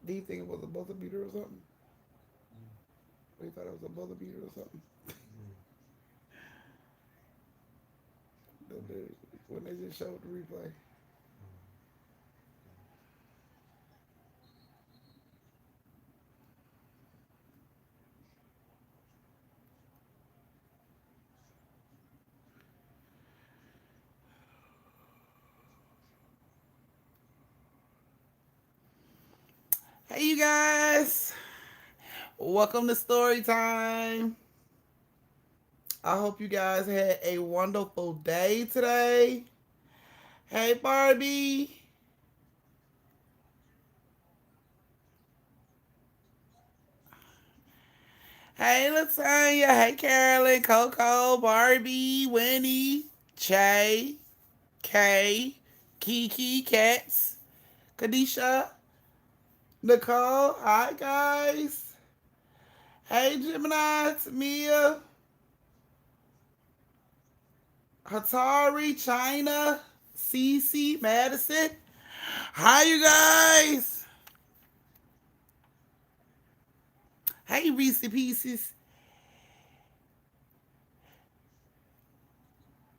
Do you think it was a buzzer beater or something? Or you thought it was a buzzer beater or something? When they just showed the replay. Hey, you guys. Welcome to story time. I hope you guys had a wonderful day today. Hey, Barbie. Hey, Latanya. Hey, Carolyn, Coco, Barbie, Winnie, Che, Kay, Kiki, Cats, Kadisha, Nicole. Hi, guys. Hey, Gemini, Mia, Hatari, China, Cece, Madison. Hi, you guys. Hey, Reese Pieces.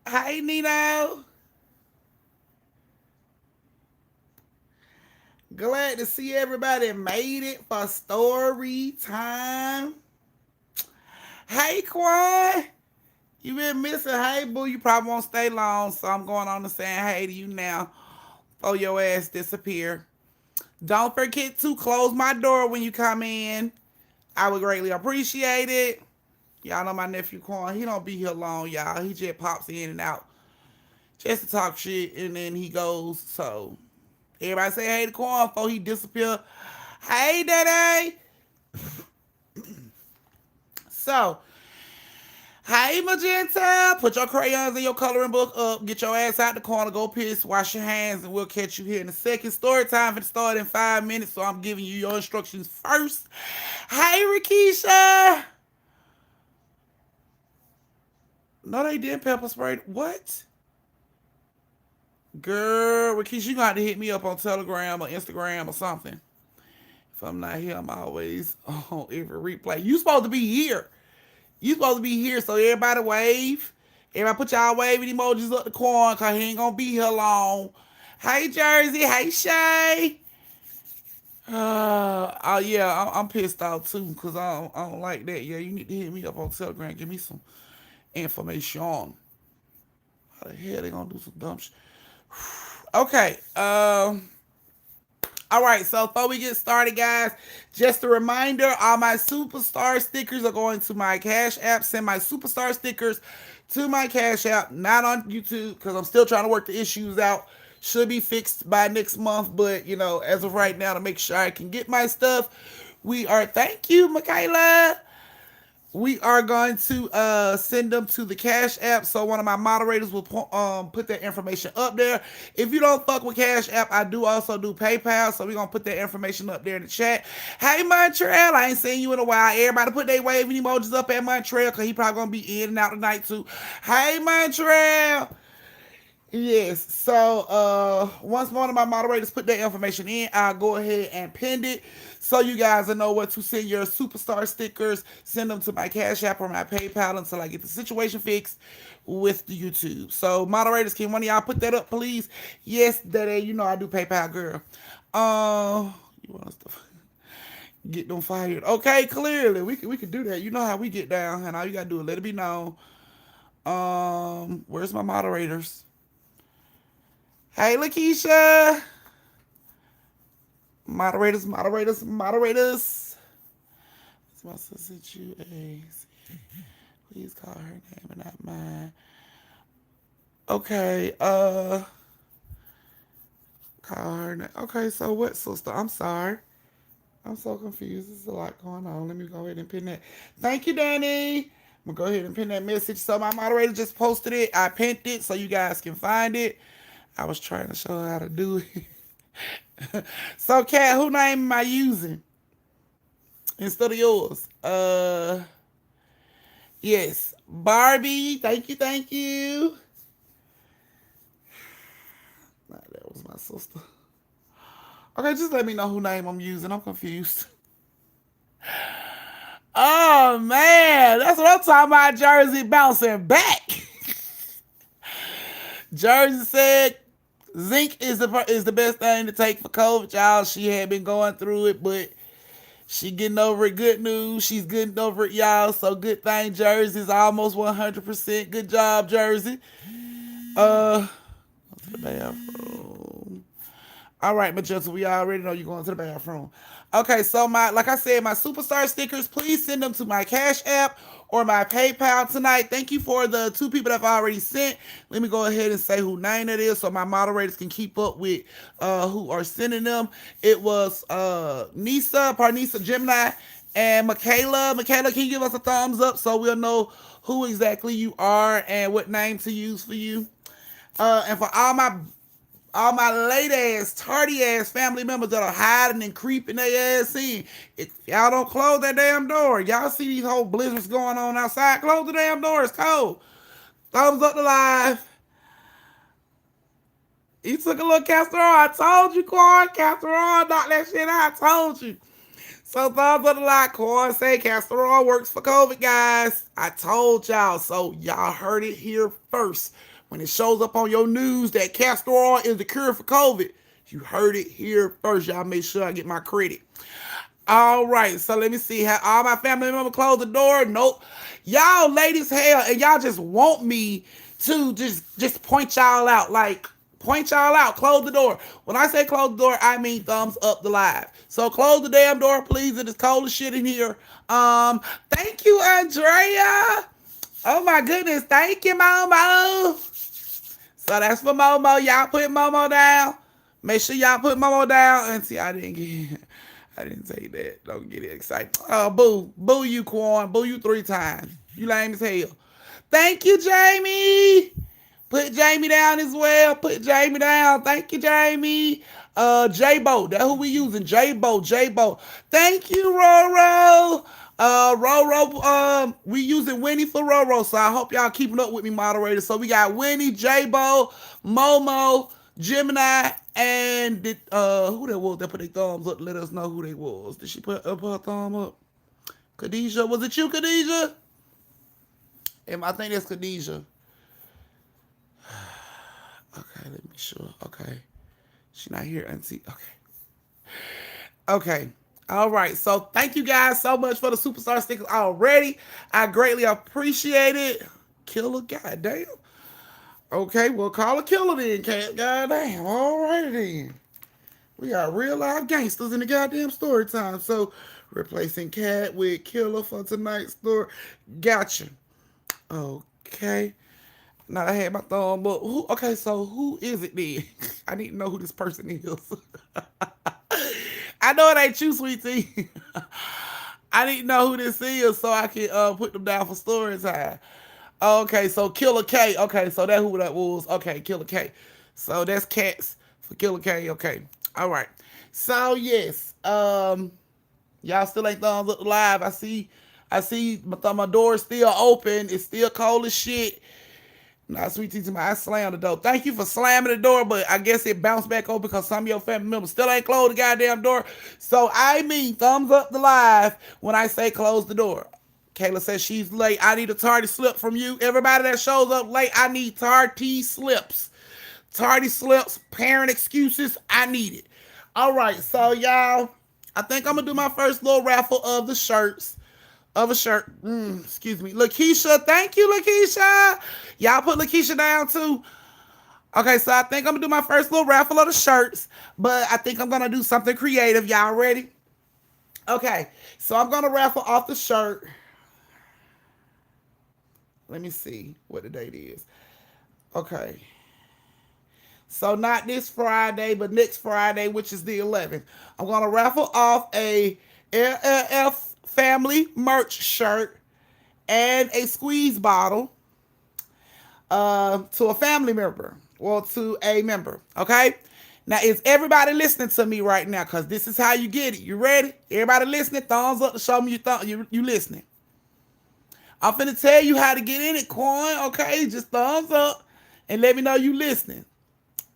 Hi, Nino. Glad to see everybody made it for story time. Hey, Quan. You been missing. Hey, boo. You probably won't stay long, so I'm going on to saying hey to you now before your ass disappear. Don't forget to close my door when you come in. I would greatly appreciate it. Y'all know my nephew Quan. He don't be here long, y'all. He just pops in and out just to talk shit, and then he goes. So everybody say hey to Quan before he disappear. Hey, Daddy. So, hey, Magenta. Put your crayons and your coloring book up. Get your ass out the corner. Go piss. Wash your hands, and we'll catch you here in a second. Story time for start in 5 minutes, so I'm giving you your instructions first. Hey, Rakisha. No, they didn't pepper spray. What? Girl, Rakisha, you got to hit me up on Telegram or Instagram or something. If I'm not here, I'm always on every replay. You supposed to be here. You supposed to be here, so everybody wave. Everybody put y'all waving emojis up the corner, cause he ain't gonna be here long. Hey Jersey, hey Shay. Oh yeah, I'm pissed off too, cause I don't like that. Yeah, you need to hit me up on Telegram, give me some information. How the hell they gonna do some dumb shit? Okay, all right, so before we get started, guys, just a reminder, all my superstar stickers are going to my Cash App. Send my superstar stickers to my Cash App, not on YouTube, because I'm still trying to work the issues out. Should be fixed by next month, but, as of right now, to make sure I can get my stuff, thank you, Michaela. We are going to send them to the Cash App, so one of my moderators will put that information up there. If you don't fuck with Cash App, I do also do PayPal, so we're going to put that information up there in the chat. Hey, Montreal, I ain't seen you in a while. Everybody put their waving emojis up at Montreal, because he probably going to be in and out tonight, too. Hey, Montreal. Yes. So once one of my moderators put that information in, I'll go ahead and pin it so you guys will know what to send your superstar stickers. Send them to my Cash App or my PayPal until I get the situation fixed with the YouTube. So moderators, can one of y'all put that up, please? Yes, Daddy. You know I do PayPal, girl. You want us to get them fired? Okay, clearly we could do that. You know how we get down, and all you gotta do is let it be known. Where's my moderators? Hey, Lakeisha. Moderators, moderators, moderators. It's my sister you. Please call her name and not mine. Okay, call her name. Okay, so what, sister? I'm sorry. I'm so confused. There's a lot going on. Let me go ahead and pin that. Thank you, Danny. I'm gonna go ahead and pin that message. So my moderator just posted it. I pinned it so you guys can find it. I was trying to show her how to do it. So, Kat, who name am I using instead of yours? Yes, Barbie. Thank you, thank you. Nah, that was my sister. Okay, just let me know who name I'm using. I'm confused. Oh man, that's what I'm talking about. Jersey bouncing back. Jersey said zinc is the best thing to take for COVID, y'all. She had been going through it, but she getting over it. Good news. She's getting over it, y'all. So good thing Jersey's almost 100%. Good job, Jersey. To the bathroom. All right, Magenta, we already know you're going to the bathroom. Okay, so like I said, my superstar stickers, please send them to my Cash App or my PayPal tonight. Thank you for the 2 people that I've already sent. Let me go ahead and say who name it is so my moderators can keep up with who are sending them. It was Nisa, Parnisa Gemini, and Michaela. Michaela, can you give us a thumbs up so we'll know who exactly you are and what name to use for you? And for all my late ass, tardy ass family members that are hiding and creeping their ass in. If y'all don't close that damn door, y'all see these whole blizzards going on outside, close the damn door, it's cold. Thumbs up to live. You took a little castor oil. I told you, Corn. Castor oil, knock that shit out. I told you. So thumbs up to live. Corn say castor oil works for COVID, guys. I told y'all. So y'all heard it here first. When it shows up on your news that castor oil is the cure for COVID, you heard it here first. Y'all make sure I get my credit. All right, so let me see. How all my family members close the door? Nope. Y'all ladies hell, and y'all just want me to just point y'all out. Like, point y'all out. Close the door. When I say close the door, I mean thumbs up the live. So close the damn door, please. It is cold as shit in here. Thank you, Andrea. Oh my goodness. Thank you, Momo. So that's for Momo. Y'all put Momo down. Make sure y'all put Momo down. And see, I didn't say that. Don't get excited. Oh, boo. Boo you, Quan. Boo you 3 times. You lame as hell. Thank you, Jamie. Put Jamie down as well. Put Jamie down. Thank you, Jamie. J-Bo. That's who we using. J-Bo. J-Bo. Thank you, Roro. Roro, we using Winnie for Roro, so I hope y'all keeping up with me, moderators. So we got Winnie, J-Bo, Momo, Gemini, and who that was that put their thumbs up to let us know who they was. Did she put up her thumb up? Khadijah, was it you, Khadijah? I think that's Khadijah. Okay, let me sure. Okay. She not here, auntie. Okay. All right. So thank you guys so much for the superstar stickers already. I greatly appreciate it. Killer, goddamn. Okay, we'll call a killer then, cat. Goddamn. All righty then. We got real live gangsters in the goddamn story time. So replacing cat with killer for tonight's story. Gotcha. Okay. Now I had my thumb up. Okay, so who is it then? I need to know who this person is. I know it ain't you, sweetie. I need to know who this is so I can put them down for story time. Okay, so Killer K. Okay, so that's who that was. Okay, Killer K. So that's cats for Killer K. Okay. All right. So yes. Y'all still ain't thumbs up live. I see my door still open. It's still cold as shit. Now, sweet tea to I slammed the door. Thank you for slamming the door, but I guess it bounced back open because some of your family members still ain't closed the goddamn door. So I mean thumbs up the live when I say close the door. Kayla says she's late. I need a tardy slip from you. Everybody that shows up late, I need tardy slips. Tardy slips, parent excuses, I need it. All right, so y'all, I think I'm going to do my first little raffle of the shirts. Of a shirt. Excuse me. Lakeisha. Thank you, Lakeisha. Y'all put Lakeisha down too. Okay, so I think I'm going to do my first little raffle of the shirts, but I think I'm going to do something creative. Y'all ready? Okay, so I'm going to raffle off the shirt. Let me see what the date is. Okay. So not this Friday, but next Friday, which is the 11th. I'm going to raffle off a LLF family merch shirt and a squeeze bottle to a family member or to a member. Okay, now is everybody listening to me right now? Because this is how you get it. You ready? Everybody listening? Thumbs up to show me you listening. I'm finna tell you how to get in it, coin. Okay, just thumbs up and let me know you listening.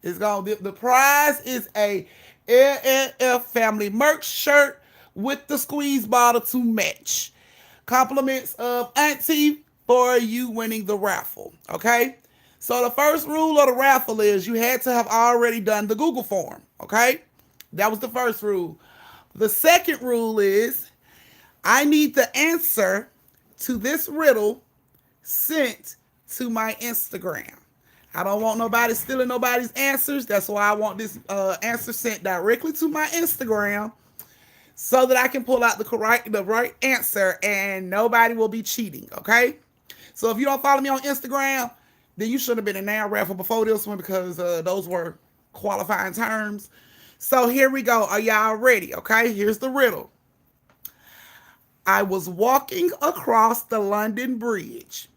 It's gonna be, the prize is a LLF family merch shirt with the squeeze bottle to match. Compliments of Auntie for you winning the raffle. Okay? So the first rule of the raffle is you had to have already done the Google form. Okay? That was the first rule. The second rule is I need the answer to this riddle sent to my Instagram. I don't want nobody stealing nobody's answers. That's why I want this answer sent directly to my Instagram so that I can pull out the right answer and nobody will be cheating. Okay. So if you don't follow me on Instagram, then you should have been in now raffle before this one because those were qualifying terms. So here we go. Are y'all ready? Okay. Here's the riddle. I was walking across the London Bridge.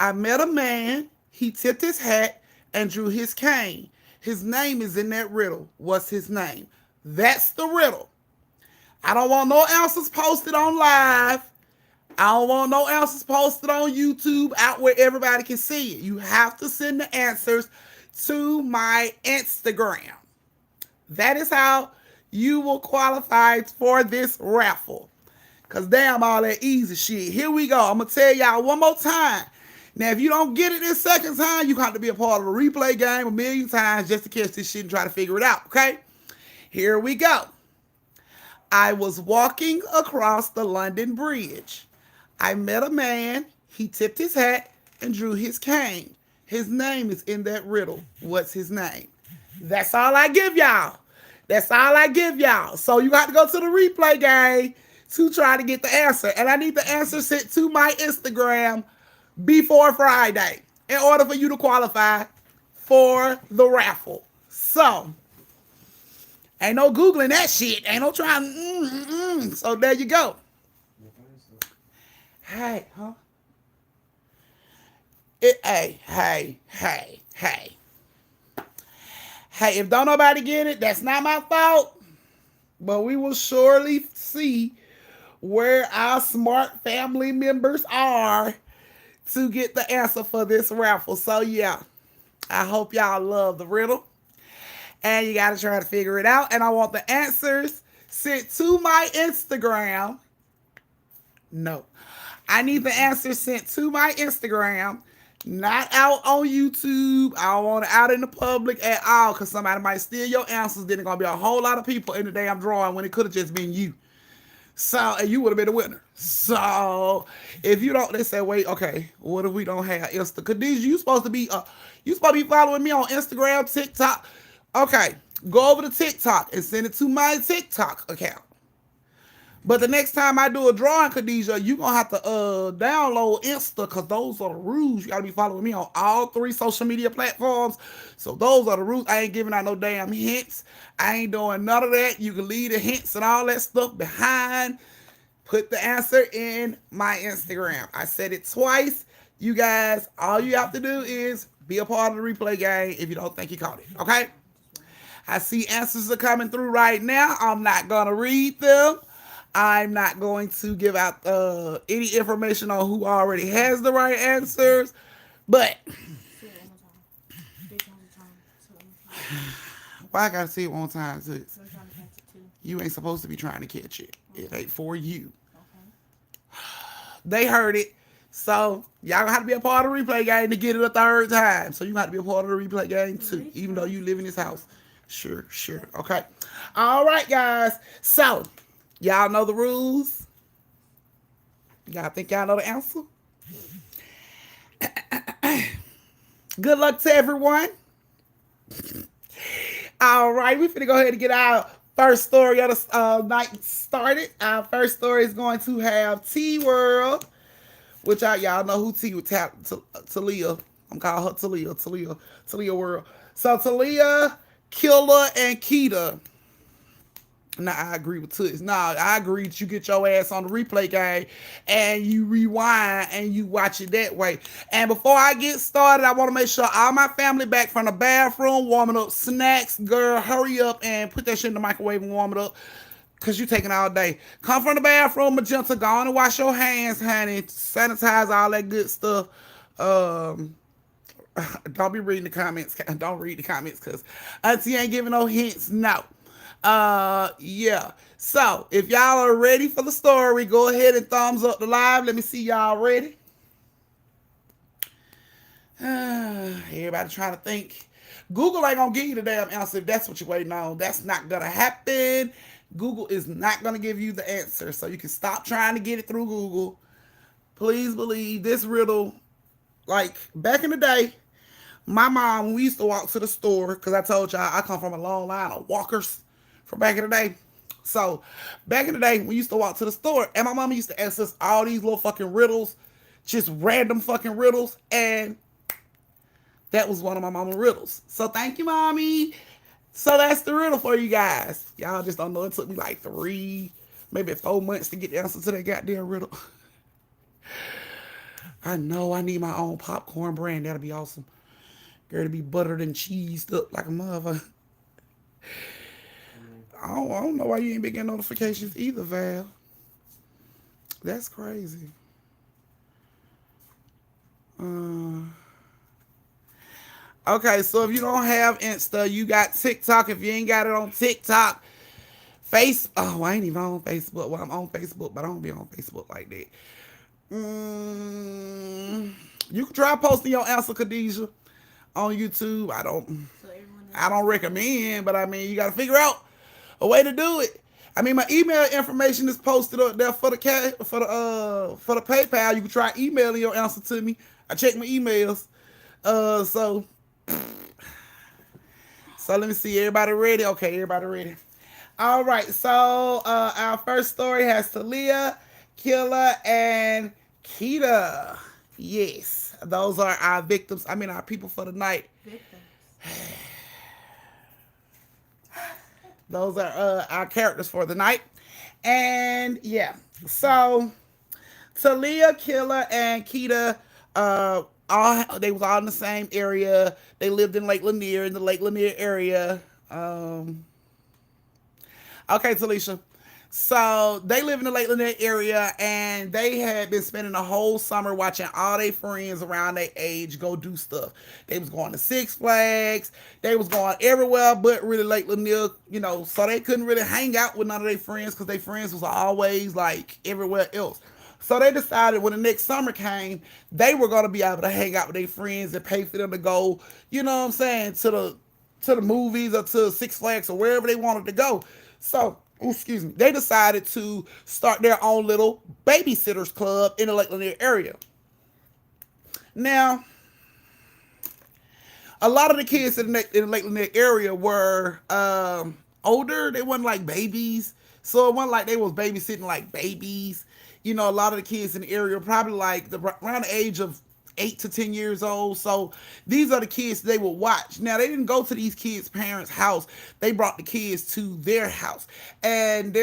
I met a man. He tipped his hat and drew his cane. His name is in that riddle. What's his name? That's the riddle. I don't want no answers posted on live. I don't want no answers posted on YouTube out where everybody can see it. You have to send the answers to my Instagram. That is how you will qualify for this raffle. Because damn, all that easy shit. Here we go. I'm going to tell y'all one more time. Now, if you don't get it this second time, you have to be a part of the replay game a million times just to catch this shit and try to figure it out, okay? Here we go. I was walking across the London Bridge. I met a man. He tipped his hat and drew his cane. His name is in that riddle. What's his name? That's all I give y'all. That's all I give y'all. So you got to go to the replay game to try to get the answer. And I need the answer sent to my Instagram before Friday in order for you to qualify for the raffle. So, ain't no Googling that shit. Ain't no trying. So there you go. Hey, huh? Hey. Hey, if don't nobody get it, that's not my fault. But we will surely see where our smart family members are to get the answer for this raffle. So yeah, I hope y'all love the riddle. And you got to try to figure it out. And I want the answers sent to my Instagram. No. I need the answers sent to my Instagram, not out on YouTube. I don't want it out in the public at all because somebody might steal your answers. Then there's going to be a whole lot of people in the damn drawing when it could have just been you. So, and you would have been the winner. So, if you don't, they say, wait, okay, what if we don't have Insta? Khadijah, you supposed to be following me on Instagram, TikTok. Okay, go over to TikTok and send it to my TikTok account. But the next time I do a drawing, Khadijah, you're going to have to download Insta because those are the rules. You got to be following me on all 3 social media platforms. So those are the rules. I ain't giving out no damn hints. I ain't doing none of that. You can leave the hints and all that stuff behind. Put the answer in my Instagram. I said it twice. You guys, all you have to do is be a part of the replay game if you don't think you caught it. Okay? I see answers are coming through right now. I'm not going to read them. I'm not going to give out any information on who already has the right answers, but why I gotta see it one time too? You ain't supposed to be trying to catch it. It ain't for you. They heard it, so y'all gonna have to be a part of the replay game to get it a third time. So you got to be a part of the replay game too, even though you live in this house. Sure. Okay. All right, guys. So. Y'all know the rules? Y'all think y'all know the answer? Good luck to everyone. All right, we finna go ahead and get our first story of the night started. Our first story is going to have T World, which y'all know who T with Talia. I'm calling her Talia World. So Talia, Killer, and Keita. Nah, I agree with Toots. Nah, I agree that you get your ass on the replay game and you rewind and you watch it that way. And before I get started, I want to make sure all my family back from the bathroom warming up snacks. Girl, hurry up and put that shit in the microwave and warm it up because you taking all day. Come from the bathroom, Magenta. Go on and wash your hands, honey. Sanitize all that good stuff. Don't be reading the comments. Don't read the comments because Auntie ain't giving no hints. No. Yeah. So if y'all are ready for the story, go ahead and thumbs up the live. Let me see y'all ready. Everybody trying to think. Google ain't gonna give you the damn answer if that's what you're waiting on. That's not gonna happen. Google is not gonna give you the answer. So you can stop trying to get it through Google. Please believe this riddle. Like back in the day, my mom, when we used to walk to the store, because I told y'all I come from a long line of walkers from back in the day. So back in the day, we used to walk to the store, and my mom used to ask us all these little fucking riddles, just random fucking riddles, and that was one of my mama riddles. So thank you, mommy. So that's the riddle for you guys. Y'all just don't know. It took me like 3, maybe 4 months to get the answer to that goddamn riddle. I know I need my own popcorn brand. That'll be awesome. Girl, to be buttered and cheesed up like a mother. I don't know why you ain't been getting notifications either, Val. That's crazy. Uh, okay, so if you don't have Insta, you got TikTok. If you ain't got it on TikTok, I ain't even on Facebook. Well, I'm on Facebook, but I don't be on Facebook like that. You can try posting your answer, Khadijah, on YouTube. I don't recommend, but I mean, you got to figure out a way to do it. I mean, my email information is posted up there for the PayPal. You can try emailing your answer to me. I check my emails. Uh, so so let me see. Everybody ready? Okay, everybody ready. All right. So our first story has Talia, Killa, and Kita. Yes, those are our victims. I mean, our people for the night. Victims. Those are our characters for the night. And yeah, so Talia, Killa, and Kita, they was all in the same area. They lived in Lake Lanier, in the Lake Lanier area. Okay, Talisha. So they live in the Lake Lanier area, and they had been spending the whole summer watching all their friends around their age go do stuff. They was going to Six Flags. They was going everywhere but really Lake Lanier, so they couldn't really hang out with none of their friends because their friends was always like everywhere else. So they decided when the next summer came, they were going to be able to hang out with their friends and pay for them to go, you know what I'm saying, to the movies or to Six Flags or wherever they wanted to go. So, excuse me, they decided to start their own little babysitters club in the Lake Lanier area. Now, a lot of the kids in the Lake Lanier area were older. They weren't like babies. So it wasn't like they was babysitting like babies. A lot of the kids in the area were probably like around the age of 8 to 10 years old. So these are the kids they would watch. Now they didn't go to these kids' parents' house. They brought the kids to their house, and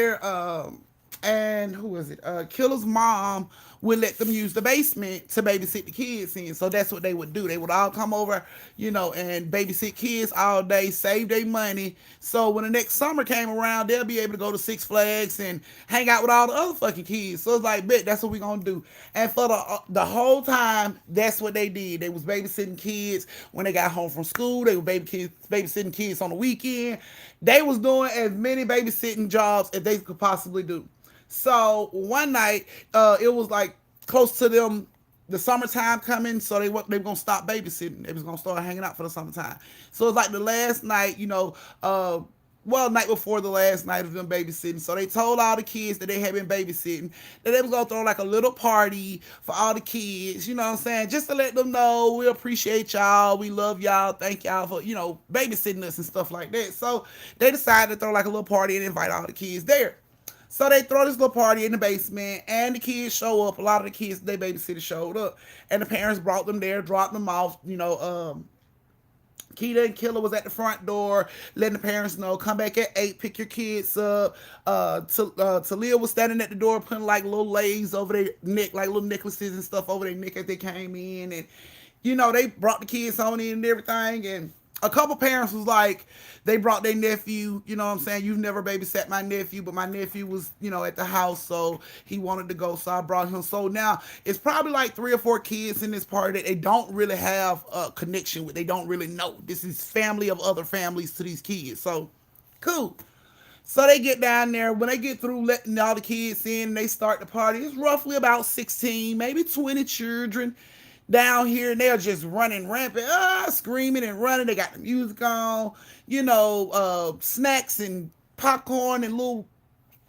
who was it? Killer's mom would let them use the basement to babysit the kids in. So that's what they would do. They would all come over, and babysit kids all day, save their money. So when the next summer came around, they'll be able to go to Six Flags and hang out with all the other fucking kids. So it's like, bet that's what we gonna do. And for the whole time, that's what they did. They was babysitting kids when they got home from school. They were babysitting kids on the weekend. They was doing as many babysitting jobs as they could possibly do. So one night, it was like close to them, the summertime coming, so they were gonna stop babysitting. They was gonna start hanging out for the summertime. So it's like the last night, night before the last night of them babysitting. So they told all the kids that they had been babysitting that they was gonna throw like a little party for all the kids, you know what I'm saying? Just to let them know we appreciate y'all, we love y'all, thank y'all for, babysitting us and stuff like that. So they decided to throw like a little party and invite all the kids there. So they throw this little party in the basement, and the kids show up. A lot of the kids they babysitter showed up, and the parents brought them there, dropped them off. Kita and Killer was at the front door, letting the parents know, come back at 8, pick your kids up. Talia was standing at the door, putting like little lays over their neck, like little necklaces and stuff over their neck as they came in, and they brought the kids on in and everything, and a couple parents was like, they brought their nephew, you know what I'm saying? You've never babysat my nephew, but my nephew was, at the house, so he wanted to go, so I brought him. So now it's probably like 3 or 4 kids in this party that they don't really have a connection with. They don't really know. This is family of other families to these kids. So cool. So they get down there. When they get through letting all the kids in, they start the party. It's roughly about 16, maybe 20 children down here, and they're just running rampant, screaming and running. They got the music on, snacks and popcorn and little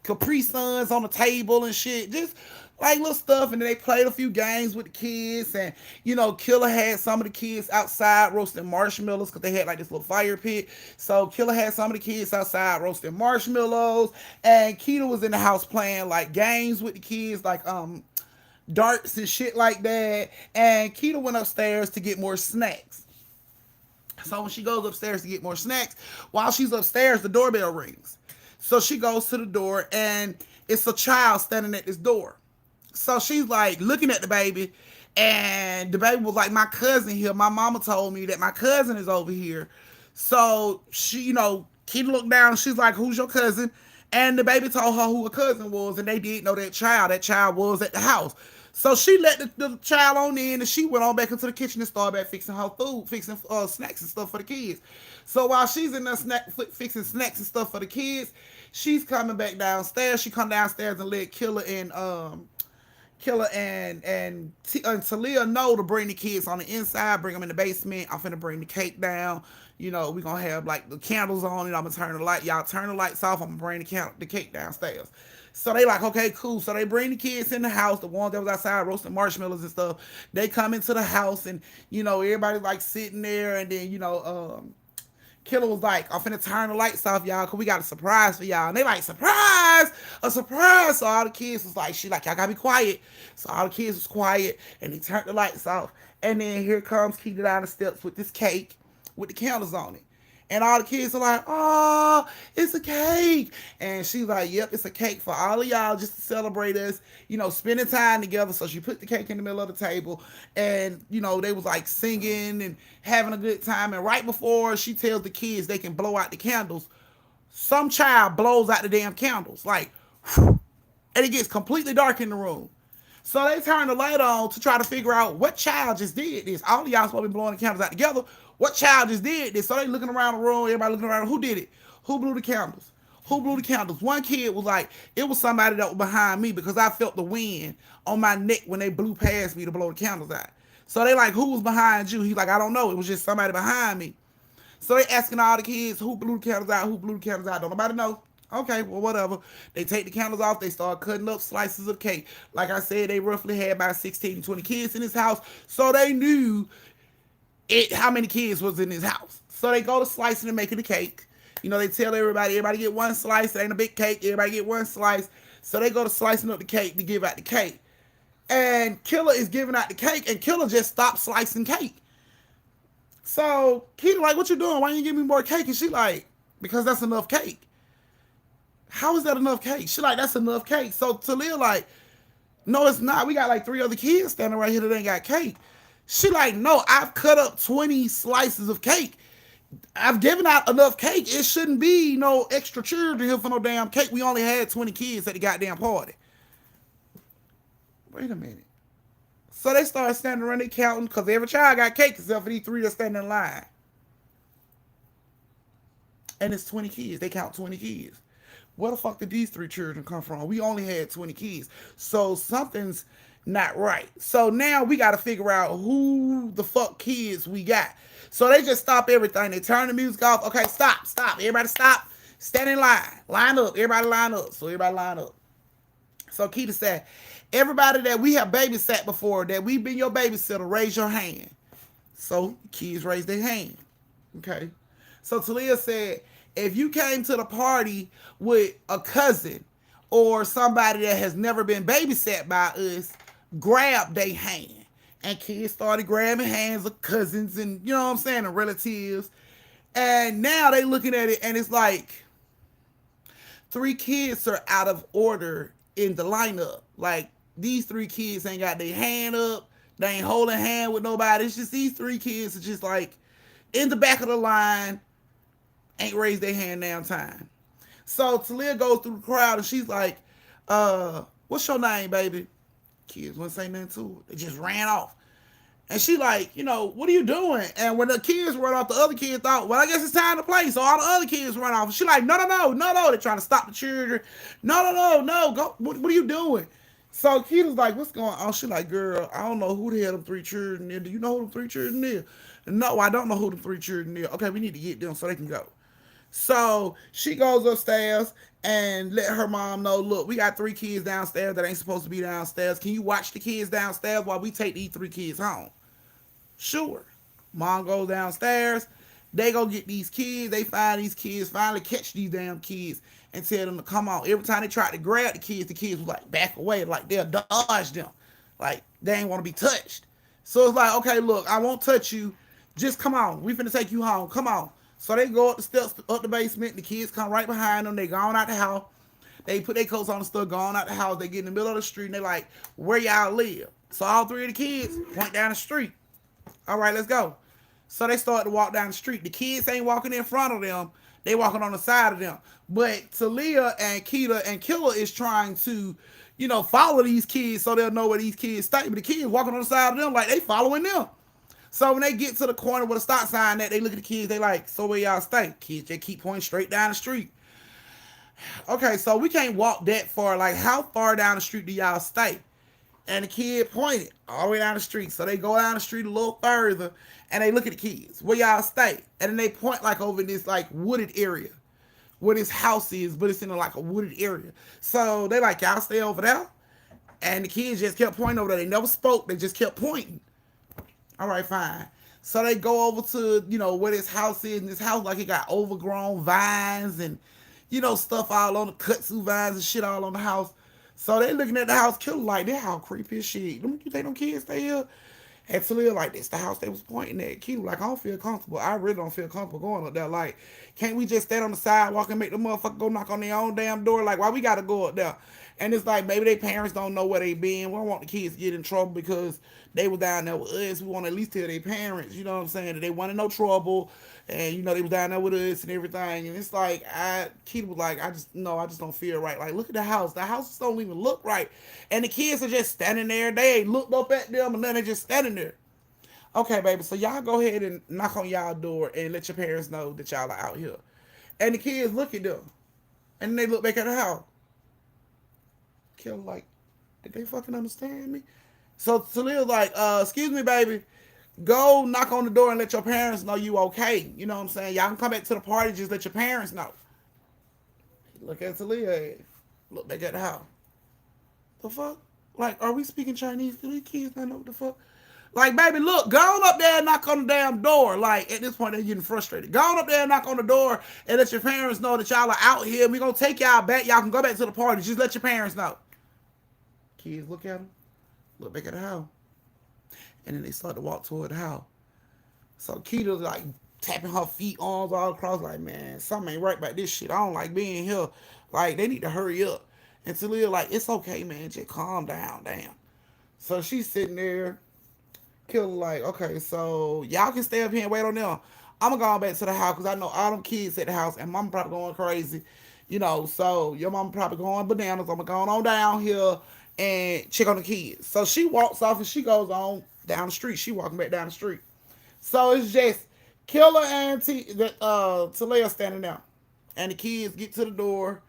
Capri Suns on the table and shit. Just like little stuff. And then they played a few games with the kids. And, Killer had some of the kids outside roasting marshmallows because they had like this little fire pit. So Killer had some of the kids outside roasting marshmallows. And Keita was in the house playing like games with the kids, like darts and shit like that. And Keita went upstairs to get more snacks. So when she goes upstairs to get more snacks, while she's upstairs, the doorbell rings. So she goes to the door, and it's a child standing at this door. So she's like looking at the baby, and the baby was like, my cousin here. My mama told me that my cousin is over here. So she, Keita looked down, she's like, who's your cousin? And the baby told her who her cousin was, and they did know that child. That child was at the house. So she let the child on in, and she went on back into the kitchen and started back fixing her food, fixing snacks and stuff for the kids. So while she's in there fixing snacks and stuff for the kids, she's coming back downstairs. She come downstairs and let Killer and Talia know to bring the kids on the inside, bring them in the basement. I'm finna bring the cake down. We're gonna have like the candles on it. I'm gonna turn the light. Y'all turn the lights off. I'm gonna bring the cake downstairs. So they like, okay, cool. So they bring the kids in the house, the ones that was outside roasting marshmallows and stuff. They come into the house, and everybody's like sitting there, and then Killer was like, I'm finna turn the lights off, y'all, because we got a surprise for y'all. And they like, surprise! A surprise! So all the kids was like, y'all gotta be quiet. So all the kids was quiet, and they turned the lights off. And then here comes Keita down the steps with this cake with the candles on it. And all the kids are like, oh, it's a cake. And she's like, yep, it's a cake for all of y'all just to celebrate us, spending time together. So she put the cake in the middle of the table. And, they was like singing and having a good time. And right before she tells the kids they can blow out the candles, some child blows out the damn candles. Like, whew, and it gets completely dark in the room. So they turn the light on to try to figure out what child just did this. All of y'all supposed to be blowing the candles out together. What child just did this? So they looking around the room, everybody looking around, who did it? Who blew the candles? Who blew the candles? One kid was like, it was somebody that was behind me because I felt the wind on my neck when they blew past me to blow the candles out. So they like, who was behind you? He's like, I don't know. It was just somebody behind me. So they asking all the kids, who blew the candles out? Who blew the candles out? Don't nobody know. Okay, well, whatever. They take the candles off. They start cutting up slices of cake. Like I said, they roughly had about 16 to 20 kids in this house. So they knew how many kids was in this house. So they go to slicing and making the cake. They tell everybody get one slice. It ain't a big cake. Everybody get one slice. So they go to slicing up the cake to give out the cake. And Killer is giving out the cake, and Killer just stopped slicing cake. So Keita like, what you doing? Why you give me more cake? And she like, because that's enough cake. How is that enough cake? She like, that's enough cake. So Talia like, no, it's not. We got like 3 other kids standing right here that ain't got cake. She like, no, I've cut up 20 slices of cake. I've given out enough cake. It shouldn't be no extra children here for no damn cake. We only had 20 kids at the goddamn party. Wait a minute. So they started standing around there counting because every child got cake except for these 3 that stand in line. And it's 20 kids. They count 20 kids. Where the fuck did these 3 children come from? We only had 20 kids. So something's not right. So now we got to figure out who the fuck kids we got. So they just stop everything. They turn the music off. Okay, stop. Everybody stop. Stand in line. Line up. Everybody line up. So everybody line up. So Keita said, everybody that we have babysat before, that we've been your babysitter, raise your hand. So kids raise their hand. Okay. So Talia said, if you came to the party with a cousin or somebody that has never been babysat by us, grab their hand. And kids started grabbing hands of cousins and, and relatives. And now they looking at it, and it's like 3 kids are out of order in the lineup. Like, these 3 kids ain't got their hand up. They ain't holding hand with nobody. It's just these 3 kids are just like in the back of the line, ain't raised their hand down time. So Talia goes through the crowd, and she's like, what's your name, baby? Kids wouldn't say nothing to her. They just ran off. And she like, what are you doing? And when the kids run off, the other kids thought, well, I guess it's time to play. So all the other kids run off. She like, no, no, no, no, no. They're trying to stop the children. No, no, no, no. Go. What are you doing? So Keita's like, what's going on? She like, girl, I don't know who the hell them three children is. Do you know who them three children is? No, I don't know who the three children is. Okay, we need to get them so they can go. So she goes upstairs and let her mom know, look, we got three kids downstairs that ain't supposed to be downstairs. Can you watch the kids downstairs while we take these three kids home? Sure. Mom goes downstairs. They go get these kids. They find these kids, finally catch these damn kids and tell them to come on. Every time they tried to grab the kids was like back away, like they'll dodge them. Like they ain't want to be touched. So it's like, okay, look, I won't touch you. Just come on. We finna take you home. Come on. So they go up the steps, up the basement. The kids come right behind them. They gone out the house. They put their coats on and stuff, gone out the house. They get in the middle of the street and they like, where y'all live? So all three of the kids point down the street. All right, let's go. So they start to walk down the street. The kids ain't walking in front of them. They walking on the side of them. But Talia and Keita and Killer is trying to, follow these kids so they'll know where these kids stay. But the kids walking on the side of them like they following them. So when they get to the corner with a stop sign that they look at the kids, they like, so where y'all stay? Kids just keep pointing straight down the street. Okay, so we can't walk that far. Like, how far down the street do y'all stay? And the kid pointed all the way down the street. So they go down the street a little further and they look at the kids. Where y'all stay? And then they point like over in this like wooded area where this house is, but it's in like a wooded area. So they like, y'all stay over there? And the kids just kept pointing over there. They never spoke. They just kept pointing. All right, fine. So they go over to, where this house is. And this house, like, it got overgrown vines and, stuff all on the kudzu vines and shit all on the house. So they looking at the house, Killer like, that house creepy as shit. You think them kids stay here? And Talia like, this the house they was pointing at. Killer like, I don't feel comfortable. I really don't feel comfortable going up there. Like, can't we just stand on the sidewalk and make the motherfucker go knock on their own damn door? Like, why we gotta go up there? And it's like, maybe their parents don't know where they been. We don't want the kids to get in trouble because they were down there with us. We want to at least tell their parents, you know what I'm saying, that they wanted no trouble. And, they was down there with us and everything. And it's like, Keita was like, I just don't feel right. Like, look at the house. The houses don't even look right. And the kids are just standing there. They ain't looked up at them and then they're just standing there. Okay, baby, so y'all go ahead and knock on y'all door and let your parents know that y'all are out here. And the kids look at them. And they look back at the house. Killer like, did they fucking understand me? So Talia's like, excuse me, baby. Go knock on the door and let your parents know you okay. You know what I'm saying? Y'all can come back to the party, just let your parents know. Look at Talia. Look back at the house. The fuck? Like, are we speaking Chinese? Do these kids not know what the fuck? Like, baby, look, go on up there and knock on the damn door. Like, at this point, they're getting frustrated. Go on up there and knock on the door and let your parents know that y'all are out here. We're going to take y'all back. Y'all can go back to the party. Just let your parents know. Kids look at them, look back at the house. And then they start to walk toward the house. So Keita's like tapping her feet, arms all across, like, man, something ain't right about this shit. I don't like being here. Like, they need to hurry up. And Talia like, it's okay, man. Just calm down, damn. So she's sitting there. Killer like, okay, so y'all can stay up here and wait on them. I'm going to go back to the house because I know all them kids at the house and mama probably going crazy. So your mama probably going bananas. I'm going to go on down here and check on the kids. So she walks off and she goes on down the street. She walking back down the street. So it's just Killer and Talia standing there. And the kids get to the door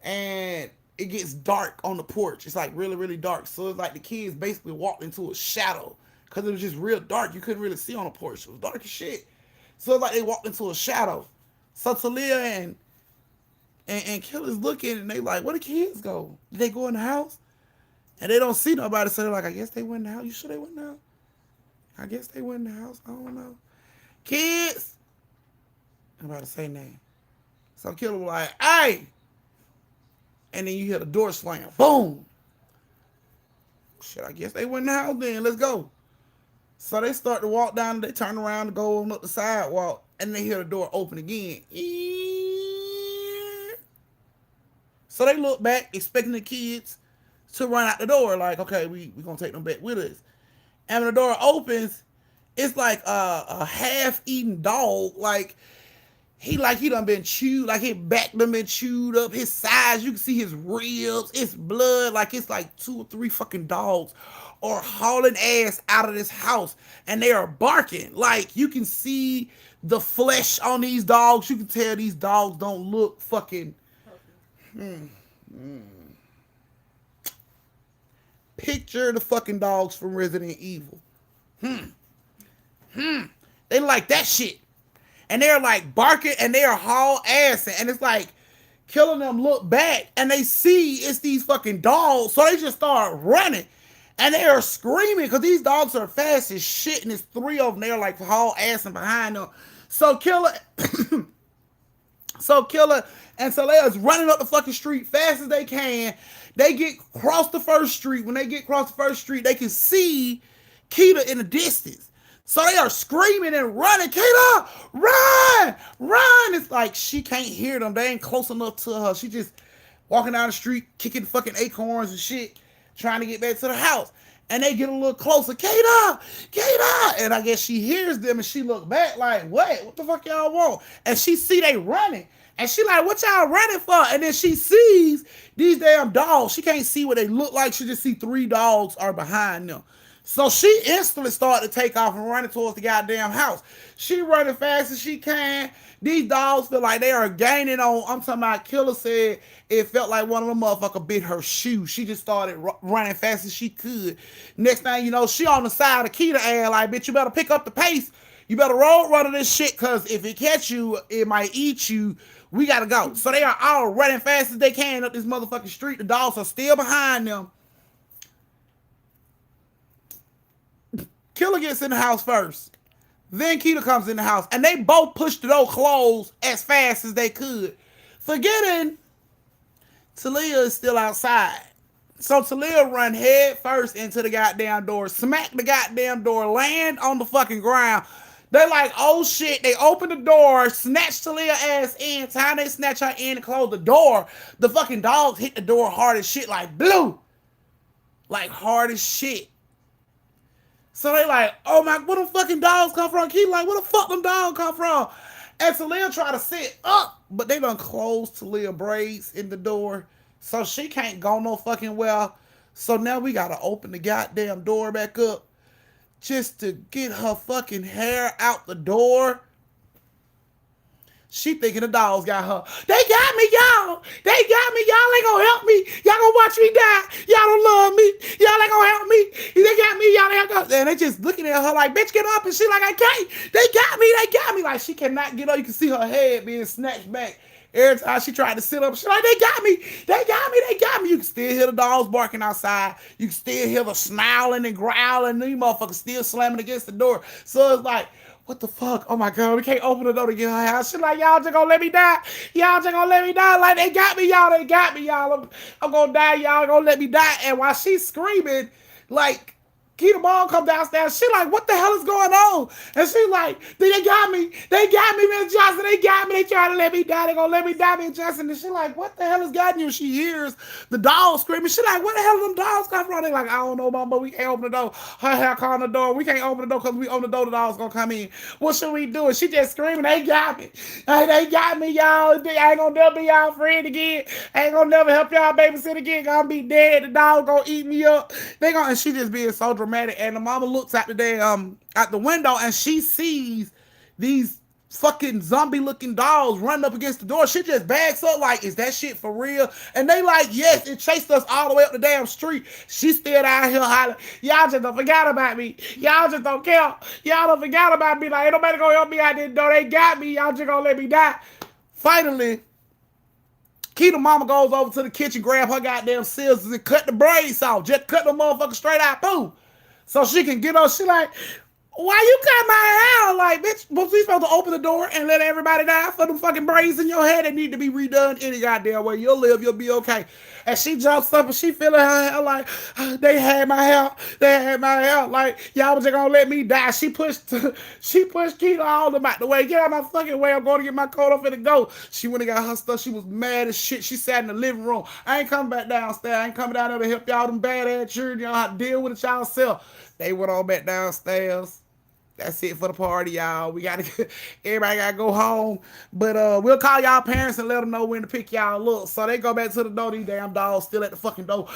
and it gets dark on the porch. It's like really, really dark. So it's like the kids basically walked into a shadow because it was just real dark. You couldn't really see on the porch. It was dark as shit. So it's like they walked into a shadow. So Talia and Killer's looking and they like, where the kids go? Did they go in the house? And they don't see nobody, so they're like, I guess they went in the house. You sure they went in the house? I guess they went in the house. I don't know. Kids! I'm about to say name. So Killer was like, hey! And then you hear the door slam. Boom! Shit, I guess they went in the house then. Let's go. So they start to walk down. They turn around to go on up the sidewalk. And they hear the door open again. So they look back, expecting the kids to run out the door. Like, okay, we going to take them back with us. And when the door opens, it's like a half-eaten dog. Like, he done been chewed. Like, his back done been chewed up. His sides, you can see his ribs. It's blood. Like, it's like 2 or 3 fucking dogs are hauling ass out of this house, and they are barking. Like, you can see the flesh on these dogs. You can tell these dogs don't look fucking. Picture the fucking dogs from Resident Evil. They like that shit. And they're like barking and they are haul assing. And it's like killing them look back and they see it's these fucking dogs. So they just start running. And they are screaming because these dogs are fast as shit. And there's three of them. They're like haul assing behind them. So Killer and Salea's running up the fucking street fast as they can. They get across the first street. When they get across the first street, they can see Keita in the distance. So they are screaming and running. Keita, run, run. It's like she can't hear them. They ain't close enough to her. She just walking down the street, kicking fucking acorns and shit, trying to get back to the house. And they get a little closer. Keita, Keita. And I guess she hears them and she look back like, what the fuck y'all want? And she see they running. And she like, what y'all running for? And then she sees these damn dogs. She can't see what they look like. She just see three dogs are behind them. So she instantly started to take off and running towards the goddamn house. She running fast as she can. These dogs feel like they are gaining on. I'm talking about Killer said it felt like one of them motherfuckers bit her shoe. She just started running fast as she could. Next thing you know, she on the side of Keita ass like, bitch, you better pick up the pace. You better road run this shit because if it catch you, it might eat you. We gotta go. So they are all running fast as they can up this motherfucking street. The dogs are still behind them. Killer gets in the house first. Then Keita comes in the house. And they both push the door closed as fast as they could. Forgetting Talia is still outside. So Talia run head first into the goddamn door. Smack the goddamn door. Land on the fucking ground. They like, oh shit. They open the door. Snatch Talia ass in. Time they snatch her in and close the door. The fucking dogs hit the door hard as shit. Like blue. Like hard as shit. So they like, oh my, where the fucking dogs come from? Keep like, where the fuck them dogs come from? And Talia try to sit up, but they done closed Talia braids in the door. So she can't go no fucking well. So now we gotta open the goddamn door back up just to get her fucking hair out the door. She thinking the dogs got her. They got me, y'all. They got me. Y'all ain't gonna help me. Y'all gonna watch me die. Y'all don't love me. Y'all ain't gonna help me. They got me. Y'all ain't gonna. And they just looking at her like, bitch, get up. And she like, I can't. They got me. They got me. Like, she cannot get up. You can see her head being snatched back. Every time she tried to sit up, she like, they got me. They got me. They got me. You can still hear the dogs barking outside. You can still hear the snarling and growling. These motherfuckers still slamming against the door. So it's like, what the fuck? Oh my God, we can't open the door to get her house. She like, y'all just gonna let me die? Y'all just gonna let me die? Like, they got me, y'all. They got me, y'all. I'm gonna die, y'all gonna let me die. And while she's screaming, like, Keita mom come downstairs. She like, what the hell is going on? And she like, they got me. They got me, Miss Johnson. They got me. They trying to let me die. They gonna let me die, Miss Johnson. And she like, what the hell has gotten you? She hears the dog screaming. She like, where the hell them dogs come from? They like, I don't know, mama. We can't open the door. Her hair caught on the door. We can't open the door because we open the door. The dog's gonna come in. What should we do? And she just screaming, they got me. They got me, y'all. I ain't gonna never be y'all friend again. I ain't gonna never help y'all babysit again. Gonna be dead. The dog gonna eat me up. They gonna, and she just being so dramatic. And the mama looks out out the window and she sees these fucking zombie looking dogs running up against the door. She just backs up like, is that shit for real? And they like, yes, it chased us all the way up the damn street. She still out here hollering, y'all just don't forget about me. Y'all just don't care. Y'all don't forget about me. Like, ain't nobody gonna help me out this door. They got me. Y'all just gonna let me die. Finally, Keita mama goes over to the kitchen, grab her goddamn scissors and cut the braids off. Just cut the motherfucker straight out, boom. So she can get up. She like, why you cut my hair? Like, bitch, was we supposed to open the door and let everybody die for them fucking braids in your head that need to be redone any goddamn way? You'll live, you'll be okay. And she jumps up and she feeling her hair like, they had my hair. They had my hair. Like, y'all was just gonna let me die. She pushed Keita all them out the way. Get out of my fucking way. I'm going to get my coat off and go. She went and got her stuff. She was mad as shit. She sat in the living room. I ain't coming back downstairs. I ain't coming down there to help y'all them bad ass children. Y'all have to deal with it y'all self. They went on back downstairs. That's it for the party, y'all. We gotta everybody gotta go home. But we'll call y'all parents and let them know when to pick y'all up. So they go back to the door, these damn dogs still at the fucking door.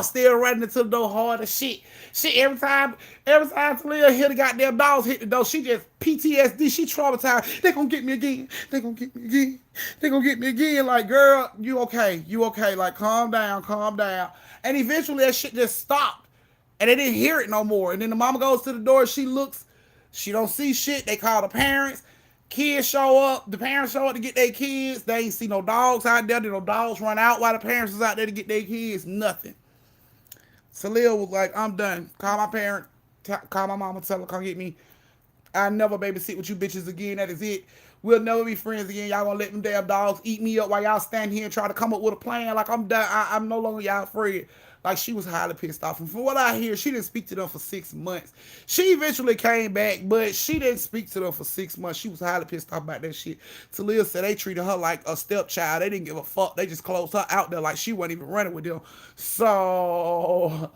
Still running into the door hard as shit. Shit, every time Talia hear the goddamn dogs hit the door, she just PTSD, she traumatized. They gonna get me again. They gonna get me again. They gonna get me again. Like, girl, you okay. You okay. Like, calm down, calm down. And eventually that shit just stopped. And they didn't hear it no more. And then the mama goes to the door. She looks. She don't see shit. They call the parents. Kids show up. The parents show up to get their kids. They ain't see no dogs out there. Did no dogs run out while the parents was out there to get their kids? Nothing. Salil was like, I'm done. Call my parent. Call my mama. Tell her come get me. I never babysit with you bitches again. That is it. We'll never be friends again. Y'all gonna let them damn dogs eat me up while y'all stand here and try to come up with a plan. Like, I'm done. I'm no longer y'all friend. Like, she was highly pissed off. And from what I hear, she didn't speak to them for 6 months. She eventually came back, but she didn't speak to them for 6 months. She was highly pissed off about that shit. Talia said they treated her like a stepchild. They didn't give a fuck. They just closed her out there like she wasn't even running with them. So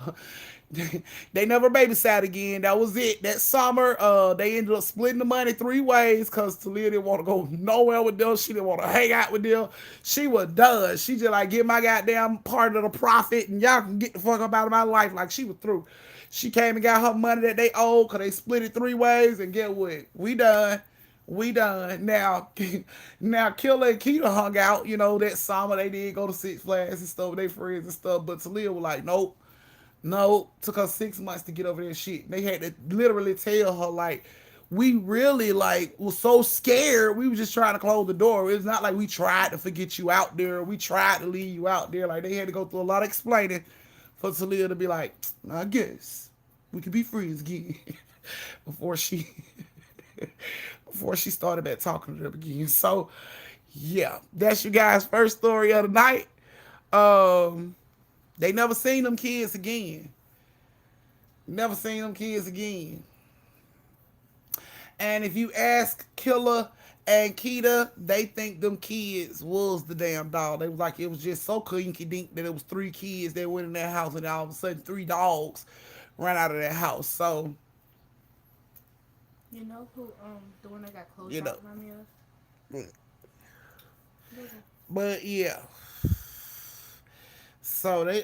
they never babysat again. That was it. That summer, they ended up splitting the money 3 ways because Talia didn't want to go nowhere with them. She didn't want to hang out with them. She was done. She just like, get my goddamn part of the profit and y'all can get the fuck up out of my life. Like, she was through. She came and got her money that they owed because they split it 3 ways, and get what? We done. We done. Now, Killer and Keita hung out, that summer. They did go to Six Flags and stuff with their friends and stuff, but Talia was like, nope. No, took her 6 months to get over that shit. They had to literally tell her, like, we really, like, was so scared. We were just trying to close the door. It's not like we tried to forget you out there. We tried to leave you out there. Like, they had to go through a lot of explaining for Talia to be like, I guess we could be friends again. before she before she started back talking to them again. So, yeah, that's you guys' first story of the night. They never seen them kids again. Never seen them kids again. And if you ask Killer and Keita, they think them kids was the damn dog. They was like, it was just so kinky dink that it was 3 kids that went in that house, and all of a sudden 3 dogs ran out of that house. So, you know who the one that got closed you know. remind me of? But yeah. So they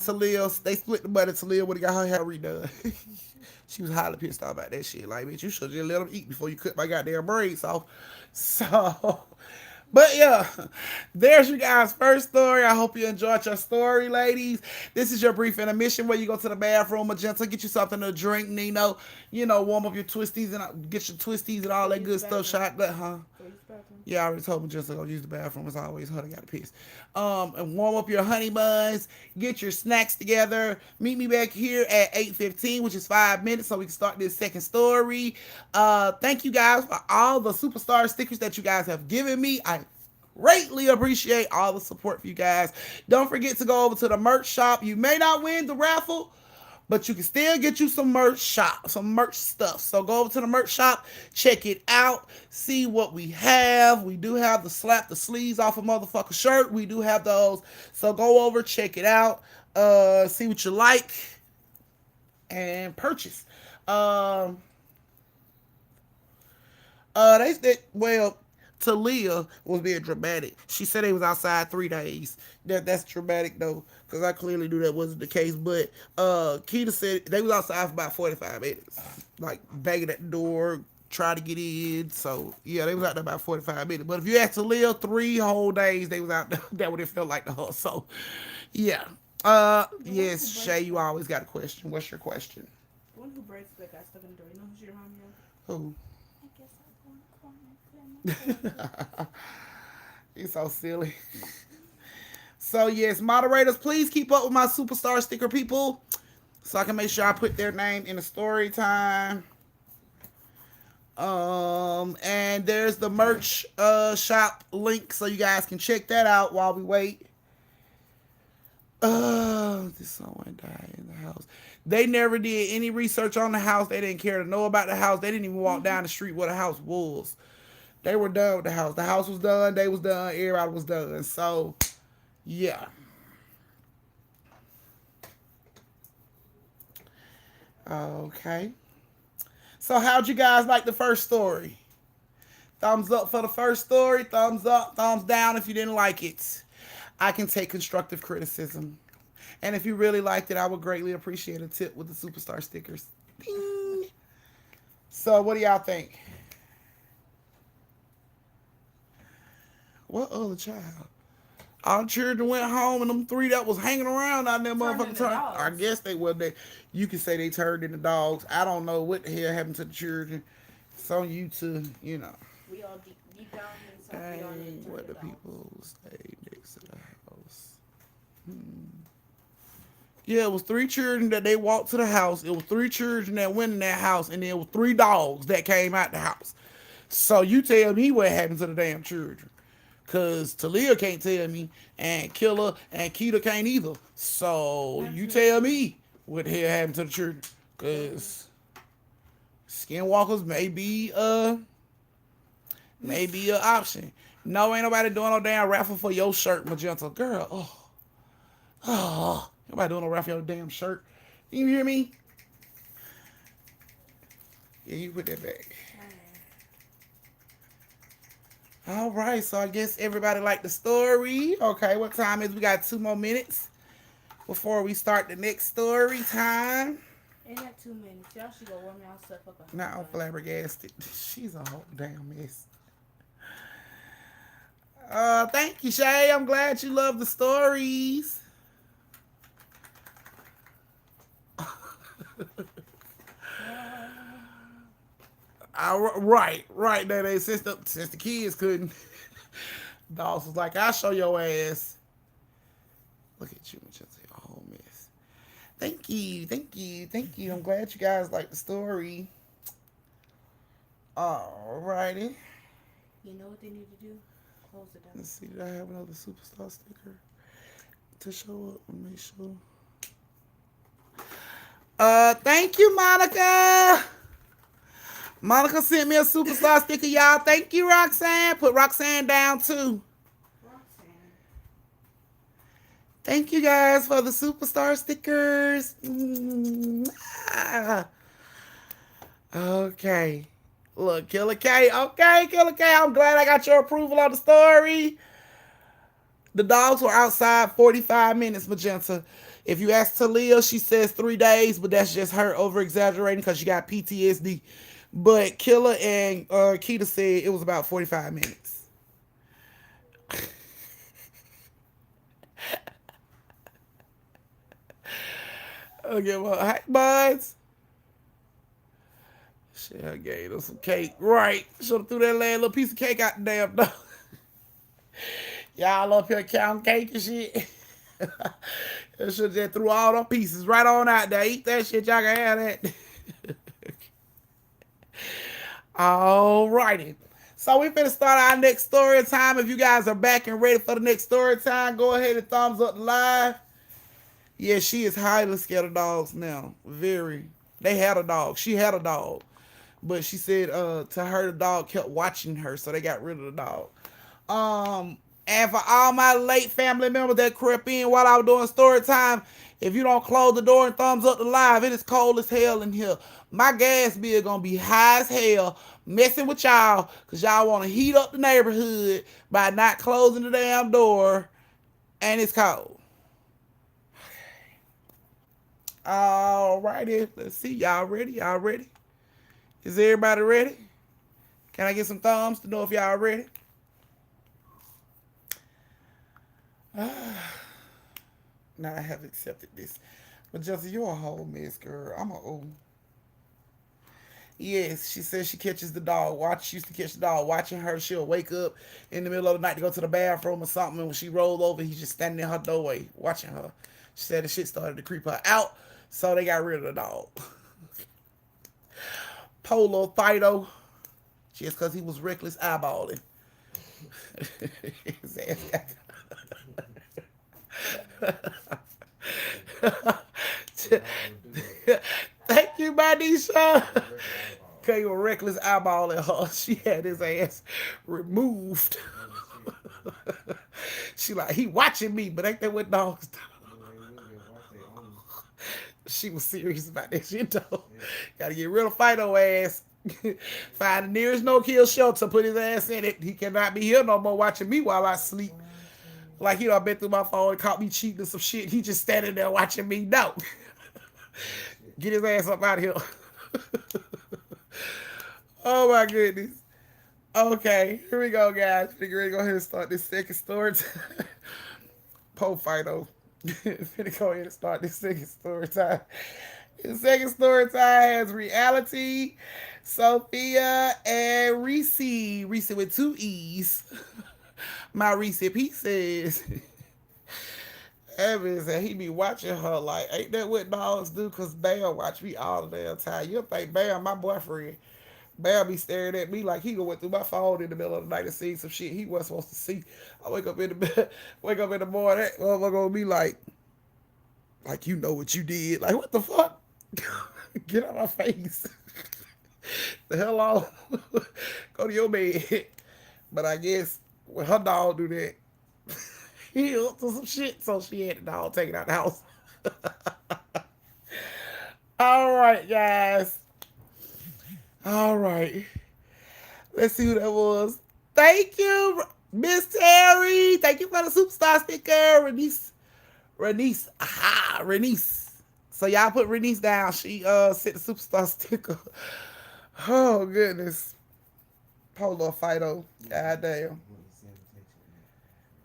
Talia, they split the money. Talia would have got her hair redone. She was highly pissed off about that shit. Like, bitch, you should just let them eat before you cut my goddamn braids off. So, but yeah, there's you guys' first story. I hope you enjoyed your story, ladies. This is your brief intermission where you go to the bathroom, Magenta, get you something to drink, Nino. Warm up your twisties and get your twisties and all that good stuff. Shot that, huh? Yeah, I already told me just to go use the bathroom. As always, honey got to piss. And warm up your honey buns. Get your snacks together. Meet me back here at 8:15, which is 5 minutes, so we can start this second story. Thank you guys for all the superstar stickers that you guys have given me. I greatly appreciate all the support for you guys. Don't forget to go over to the merch shop. You may not win the raffle, but you can still get you some merch stuff. So go over to the merch shop, check it out, see what we have. We do have the slap the sleeves off a motherfucker shirt. We do have those. So go over, check it out, see what you like, and purchase. They said, well, Talia was being dramatic. She said they was outside 3 days. That's dramatic though, because I clearly knew that wasn't the case. But Keita said they was outside for about 45 minutes, like banging at the door, trying to get in. So yeah, they was out there about 45 minutes. But if you ask Talia, 3 whole days they was out there. That what it felt like to her. So yeah. Yes, Shay, you always got a question. What's your question? The one who breaks that got stuck in the door. You know who she remind me of? Who? I guess I'll go in the corner and clear my You're so silly. So yes, moderators, please keep up with my superstar sticker people, so I can make sure I put their name in the story time. And there's the merch shop link, so you guys can check that out while we wait. This someone died in the house. They never did any research on the house. They didn't care to know about the house. They didn't even walk down the street where the house was. They were done with the house. The house was done. They was done. Everybody was done. So, yeah. Okay. So how'd you guys like the first story? Thumbs up for the first story. Thumbs up. Thumbs down if you didn't like it. I can take constructive criticism. And if you really liked it, I would greatly appreciate a tip with the superstar stickers. Ding. So what do y'all think? What other child? All the children went home, and them three that was hanging around out there, Turned motherfucking into turn. I dogs. guess they were. They, you could say they turned into dogs. I don't know what the hell happened to the children. It's on you to, you know. We all deep down inside, we all need Dang, to turn what to the dogs. people stay next to the house. Yeah, it was three children that they walked to the house. It was three children that went in that house, and then it was three dogs that came out the house. So you tell me what happened to the damn children. Cause Talia can't tell me, and Killer and Keita can't either. So you tell me what the hell happened to the children. Cause skinwalkers may be an option. No, ain't nobody doing no damn raffle for your shirt, Magenta. Girl, nobody doing no raffle for your damn shirt. You hear me? Yeah, you put that back. All right, so I guess everybody liked the story. Okay, what time is? We got 2 more minutes before we start the next story time. Ain't that 2 minutes? Y'all should go warm y'all stuff up. Now I'm flabbergasted. She's a whole damn mess. Thank you, Shay. I'm glad you love the stories. Right. That since the kids couldn't. Dogs was like, I'll show your ass. Look at you, Magenta. A whole mess. Thank you. I'm glad you guys like the story. Alrighty. You know what they need to do? Close it down. Let's see, did I have another superstar sticker to show up and make sure? Thank you, Monica. Monica sent me a superstar sticker, y'all. Thank you, Roxanne. Put Roxanne down too. Roxanne. Thank you guys for the superstar stickers. Okay. Look, Killer K. Okay, Killer K. I'm glad I got your approval on the story. The dogs were outside 45 minutes, Magenta. If you ask Talia, she says 3 days, but that's just her over exaggerating because she got PTSD. But Killer and Keita said it was about 45 minutes. Okay, well, hi, buds. Shit, I gave them some cake. Right. Should have threw that last little piece of cake out the damn door. Y'all up here counting cake and shit. Should have just threw all them pieces right on out there. Eat that shit. Y'all can have that. All righty. So we finna start our next story time. If you guys are back and ready for the next story time, go ahead and thumbs up the live. Yeah, she is highly scared of dogs now. Very. They had a dog. She had a dog. But she said to her, the dog kept watching her, so they got rid of the dog. And for all my late family members that crept in while I was doing story time, if you don't close the door and thumbs up the live, it is cold as hell in here. My gas bill gonna be high as hell messing with y'all because y'all want to heat up the neighborhood by not closing the damn door, and it's cold. All righty, let's see. Y'all ready? Y'all ready? Is everybody ready? Can I get some thumbs to know if y'all ready? Now I have accepted this. But Justin, you're a whole mess, girl. I'm a old. Yes, she says she catches the dog. She used to catch the dog. Watching her, she'll wake up in the middle of the night to go to the bathroom or something. And when she rolled over, he's just standing in her doorway watching her. She said the shit started to creep her out, so they got rid of the dog. Polo Fido, just because he was reckless eyeballing. His ass got... Thank you, Badisha. Cause you were reckless eyeballing her. She had his ass removed. She like, he watching me, but ain't that what dogs do? She was serious about that shit though. Gotta get rid of Fido ass. Find the nearest no-kill shelter, put his ass in it. He cannot be here no more watching me while I sleep. Like he done been through my phone and caught me cheating or some shit. He just standing there watching me. No. Get his ass up out of here. Oh my goodness. Okay, here we go, guys. We're ready to go ahead and start this second story. Po Fido. Finna go ahead and start this second story time. The second story time has Reality, Sophia, and Reese. Reese with two E's. My Reese P says, Evan said he be watching her like, ain't that what dogs do? Because Bam watch me all the damn time. You'll think Bam, my boyfriend. Bam be staring at me like he went through my phone in the middle of the night and see some shit he wasn't supposed to see. I wake up in the bed, wake up in the morning, that motherfucker gonna be like you know what you did. Like, what the fuck? Get out of my face. The hell on. Go to your bed. But I guess when her dog do that, he up to some shit, so she had the dog taken out the house. All right, guys. All right. Let's see who that was. Thank you, Miss Terry. Thank you for the superstar sticker, Renice. Aha, Renice. So y'all put Renice down. She sent the superstar sticker. Oh goodness. Polo Fido. God damn.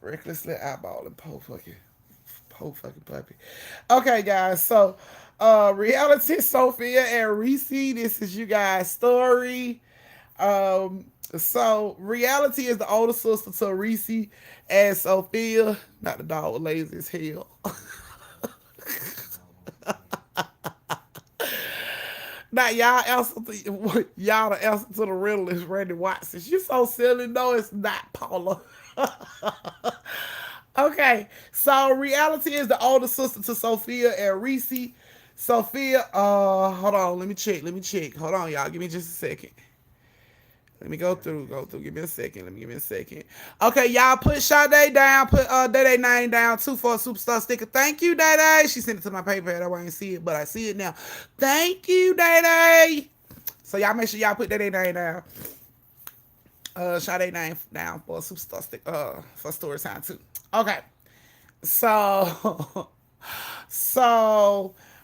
Recklessly eyeballing Po fucking puppy. Okay, guys. So Reality, Sophia, and Reese. This is you guys' story. So Reality is the older sister to Reese and Sophia. Not the dog was lazy as hell. Now y'all the answer to the riddle is Randy Watson. You so silly. No, it's not, Paula. Okay, so Reality is the older sister to Sophia and Reese. Sophia, hold on, let me check. Hold on, y'all, give me just a second. Let me go through. Give me a second. Okay, y'all put Sade down. Put Day name down too for a superstar sticker. Thank you, Day. She sent it to my PayPal. I didn't see it, but I see it now. Thank you, Day. So y'all make sure y'all put Day name down. Sade name down for a superstar sticker. For story time too. Okay. So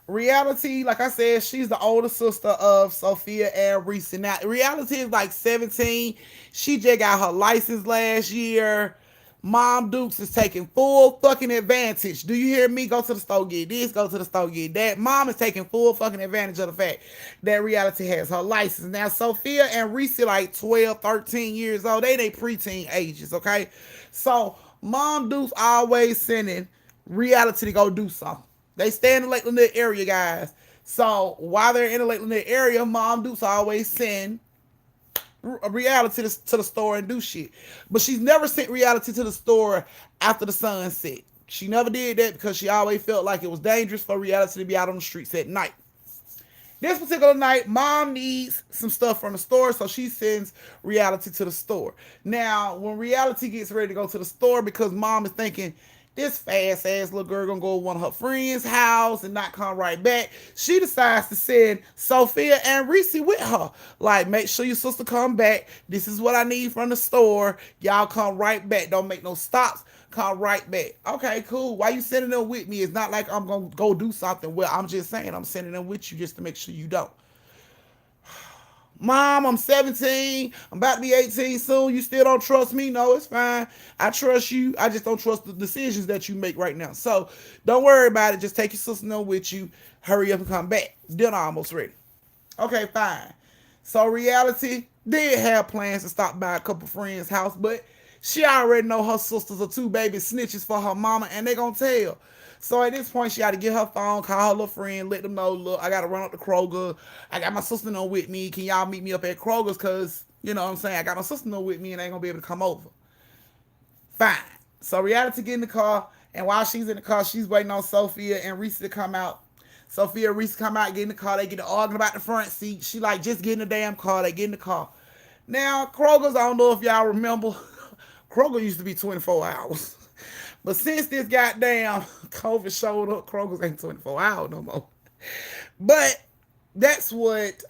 Reality, like I said, she's the older sister of Sophia and Reese. Now, Reality is like 17. She just got her license last year. Mom Dukes is taking full fucking advantage. Do you hear me? Go to the store, get this, go to the store, get that. Mom is taking full fucking advantage of the fact that Reality has her license. Now, Sophia and Reese like 12, 13 years old. They preteen ages, okay? So, Mom Dukes always sending Reality to go do something. They stay in the Lake Lanier area, guys. So while they're in the Lake Lanier area, Mom Dukes always send Reality to the store and do shit. But she's never sent Reality to the store after the sun set. She never did that because she always felt like it was dangerous for Reality to be out on the streets at night. This particular night, Mom needs some stuff from the store, so she sends Reality to the store. Now, when Reality gets ready to go to the store because Mom is thinking, this fast ass little girl gonna go to one of her friends' house and not come right back, she decides to send Sophia and Reese with her. Like, make sure your sister come back. This is what I need from the store. Y'all come right back. Don't make no stops. Come right back. Okay, cool. Why you sending them with me? It's not like I'm gonna go do something. Well, I'm just saying I'm sending them with you just to make sure you don't. Mom, I'm 17. I'm about to be 18 soon. You still don't trust me? No, it's fine. I trust you. I just don't trust the decisions that you make right now. So don't worry about it. Just take your sister with you. Hurry up and come back. Dinner almost ready. Okay, fine. So Reality did have plans to stop by a couple friends' house, but she already know her sisters are two baby snitches for her mama, and they gonna tell. So at this point, she had to get her phone, call her little friend, let them know, look, I got to run up to Kroger. I got my sister with me. Can y'all meet me up at Kroger's? Because, you know what I'm saying, I got my sister with me and they ain't going to be able to come over. Fine. So Reality get in the car, and while she's in the car, she's waiting on Sophia and Reese to come out. Sophia and Reese come out, get in the car. They get to arguing about the front seat. She like, just get in the damn car. They get in the car. Now, Kroger's, I don't know if y'all remember, Kroger used to be 24 hours. But since this goddamn COVID showed up, Kroger's ain't 24 hours no more. But that's what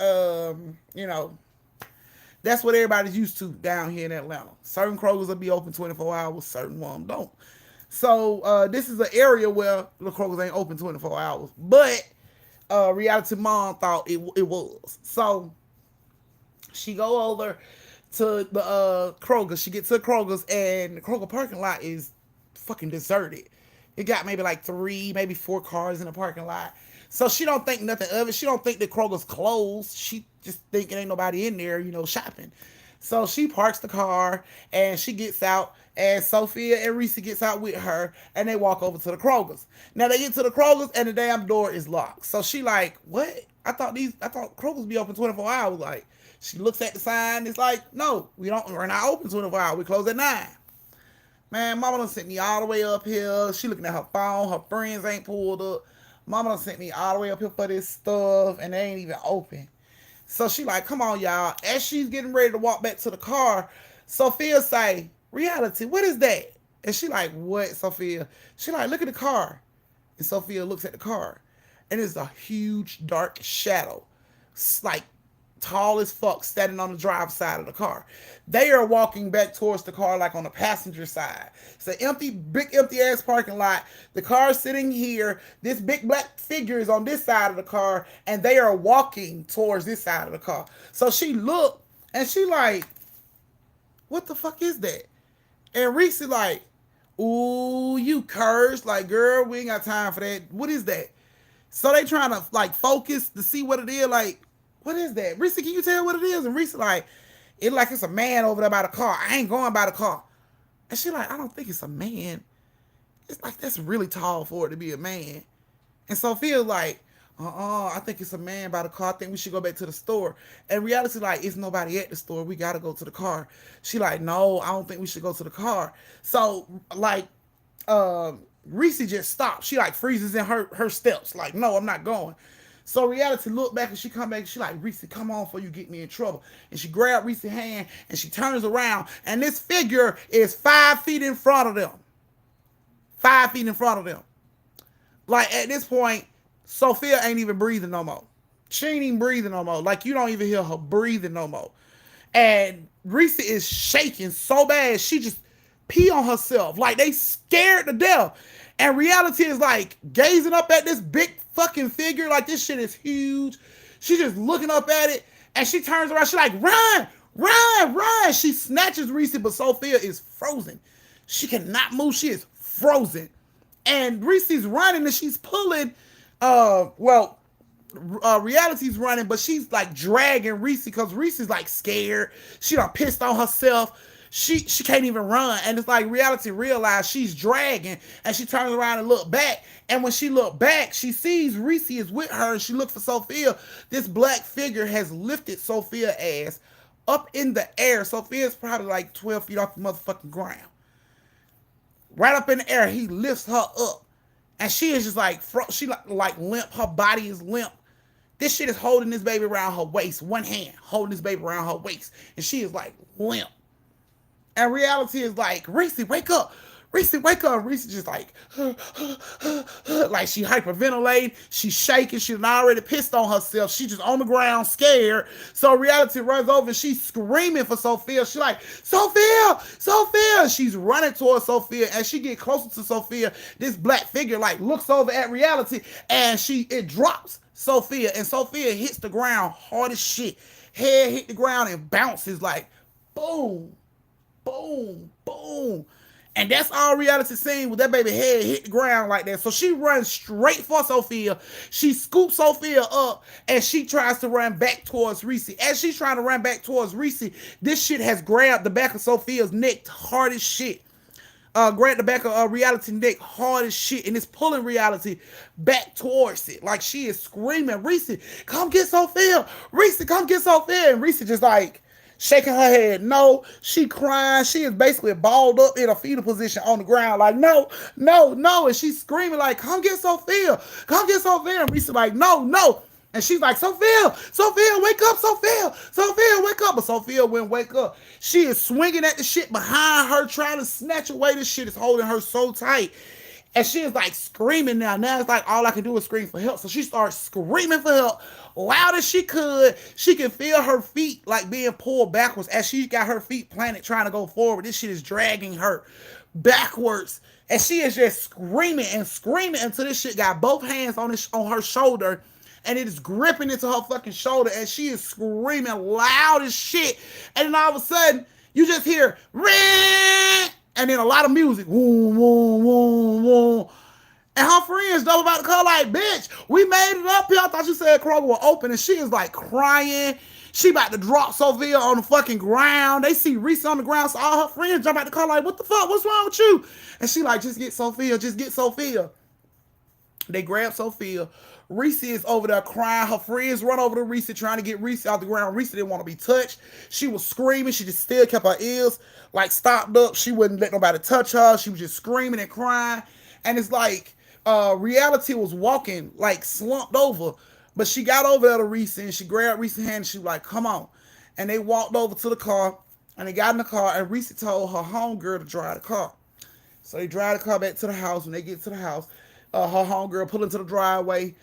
that's what everybody's used to down here in Atlanta. Certain Krogers will be open 24 hours, certain ones don't. So this is an area where the Krogers ain't open 24 hours. But Reality Mom thought it was. So she go over to the Kroger. She gets to Kroger's, and the Kroger parking lot is fucking deserted. It got maybe like 3, maybe 4 cars in the parking lot. So she don't think nothing of it. She don't think the Kroger's closed. She just thinking ain't nobody in there, shopping. So she parks the car and she gets out, and Sophia and Reese gets out with her, and they walk over to the Kroger's. Now they get to the Kroger's and the damn door is locked. So she like, what? I thought Kroger's be open 24 hours. Like, she looks at the sign. It's like, no, we're not open 24 hours. We close at 9. Man, mama done sent me all the way up here. She looking at her phone. Her friends ain't pulled up. Mama done sent me all the way up here for this stuff, and they ain't even open. So she like, come on, y'all. As she's getting ready to walk back to the car, Sophia say, Reality, what is that? And she like, what, Sophia? She like, look at the car. And Sophia looks at the car, and it's a huge dark shadow. It's like tall as fuck, standing on the driver's side of the car. They are walking back towards the car, like on the passenger side. It's an big empty ass parking lot. The car is sitting here. This big black figure is on this side of the car, and they are walking towards this side of the car. So she looked, and she like, what the fuck is that? And Reese is like, ooh, you cursed. Like, girl, we ain't got time for that. What is that? So they trying to like focus to see what it is. Like, what is that? Reese, can you tell what it is? And Reese like, it's a man over there by the car. I ain't going by the car. And she like, I don't think it's a man. It's like, that's really tall for it to be a man. And Sophia like, I think it's a man by the car. I think we should go back to the store. And Reality like, it's nobody at the store. We got to go to the car. She like, no, I don't think we should go to the car. So like, Reese just stops. She like freezes in her steps. Like, no, I'm not going. So Reality look back, and she come back, and she like, Reese, come on before you get me in trouble. And she grabbed Reese's hand, and she turns around, and this figure is 5 feet in front of them. 5 feet in front of them. Like, at this point, Sophia ain't even breathing no more. She ain't even breathing no more. Like, you don't even hear her breathing no more. And Reese is shaking so bad, she just pee on herself. Like, they scared to death. And Reality is like gazing up at this big fucking figure. Like, this shit is huge. She just looking up at it, and she turns around. She like, run, run, run. She snatches Reese, but Sophia is frozen. She cannot move. She is frozen. And Reese's running, and she's pulling. Reality's running, but she's like dragging Reese because Reese is like scared. She done pissed on herself. She can't even run. And it's like Reality realized she's dragging, and she turns around and look back. And when she looked back, she sees Reese is with her, and she looked for Sophia. This black figure has lifted Sophia's ass up in the air. Sophia's probably like 12 feet off the motherfucking ground. Right up in the air, he lifts her up. And she is just like, she like limp. Her body is limp. This shit is holding this baby around her waist. One hand holding this baby around her waist. And she is like limp. And Reality is like, Reese, wake up. Reese, wake up. Reese just like, like she hyperventilating. She's shaking. She's already pissed on herself. She just on the ground scared. So Reality runs over, and she's screaming for Sophia. She like, Sophia, Sophia. She's running towards Sophia. As she get closer to Sophia, this black figure like looks over at Reality, and it drops Sophia. And Sophia hits the ground hard as shit. Head hit the ground and bounces like, boom, boom, boom. And that's all Reality seen with that baby head hit the ground like that. So she runs straight for Sophia. She scoops Sophia up, and she tries to run back towards Reese. As she's trying to run back towards Reese, this shit has grabbed the back of Sophia's neck hard as shit. Grabbed the back of Reality's neck hard as shit, and it's pulling Reality back towards it. Like, she is screaming, Reese, come get Sophia. Reese, come get Sophia. And Reese just like, shaking her head. No, she crying. She is basically balled up in a fetal position on the ground. Like, no, no, no. And she's screaming like, come get Sophia. Come get Sophia. And Reese like, no, no. And she's like, Sophia, Sophia, wake up, Sophia. Sophia, wake up. But Sophia wouldn't wake up. She is swinging at the shit behind her, trying to snatch away. This shit is holding her so tight. And she is like screaming now. Now it's like all I can do is scream for help. So she starts screaming for help loud as she could. She can feel her feet like being pulled backwards as she got her feet planted trying to go forward. This shit is dragging her backwards. And she is just screaming and screaming until this shit got both hands on her shoulder. And it is gripping into her fucking shoulder. And she is screaming loud as shit. And then all of a sudden, you just hear, Ring! And then a lot of music. Woo, woo, woo, woo. And her friends double about to call like, bitch, we made it up here. I thought you said Kroger was open. And she is like crying. She about to drop Sophia on the fucking ground. They see Reese on the ground. So all her friends jump out the car like, what the fuck? What's wrong with you? And she like, just get Sophia. Just get Sophia. They grab Sophia. Reese is over there crying. Her friends run over to Reese trying to get Reese out the ground. Reese didn't want to be touched. She was screaming. She just still kept her ears like stopped up. She wouldn't let nobody touch her. She was just screaming and crying. And it's like Reality was walking like slumped over. But she got over there to Reese and she grabbed Reese's hand and she was like, come on. And they walked over to the car and they got in the car and Reese told her homegirl to drive the car. So they drive the car back to the house. When they get to the house, her homegirl pull into the driveway,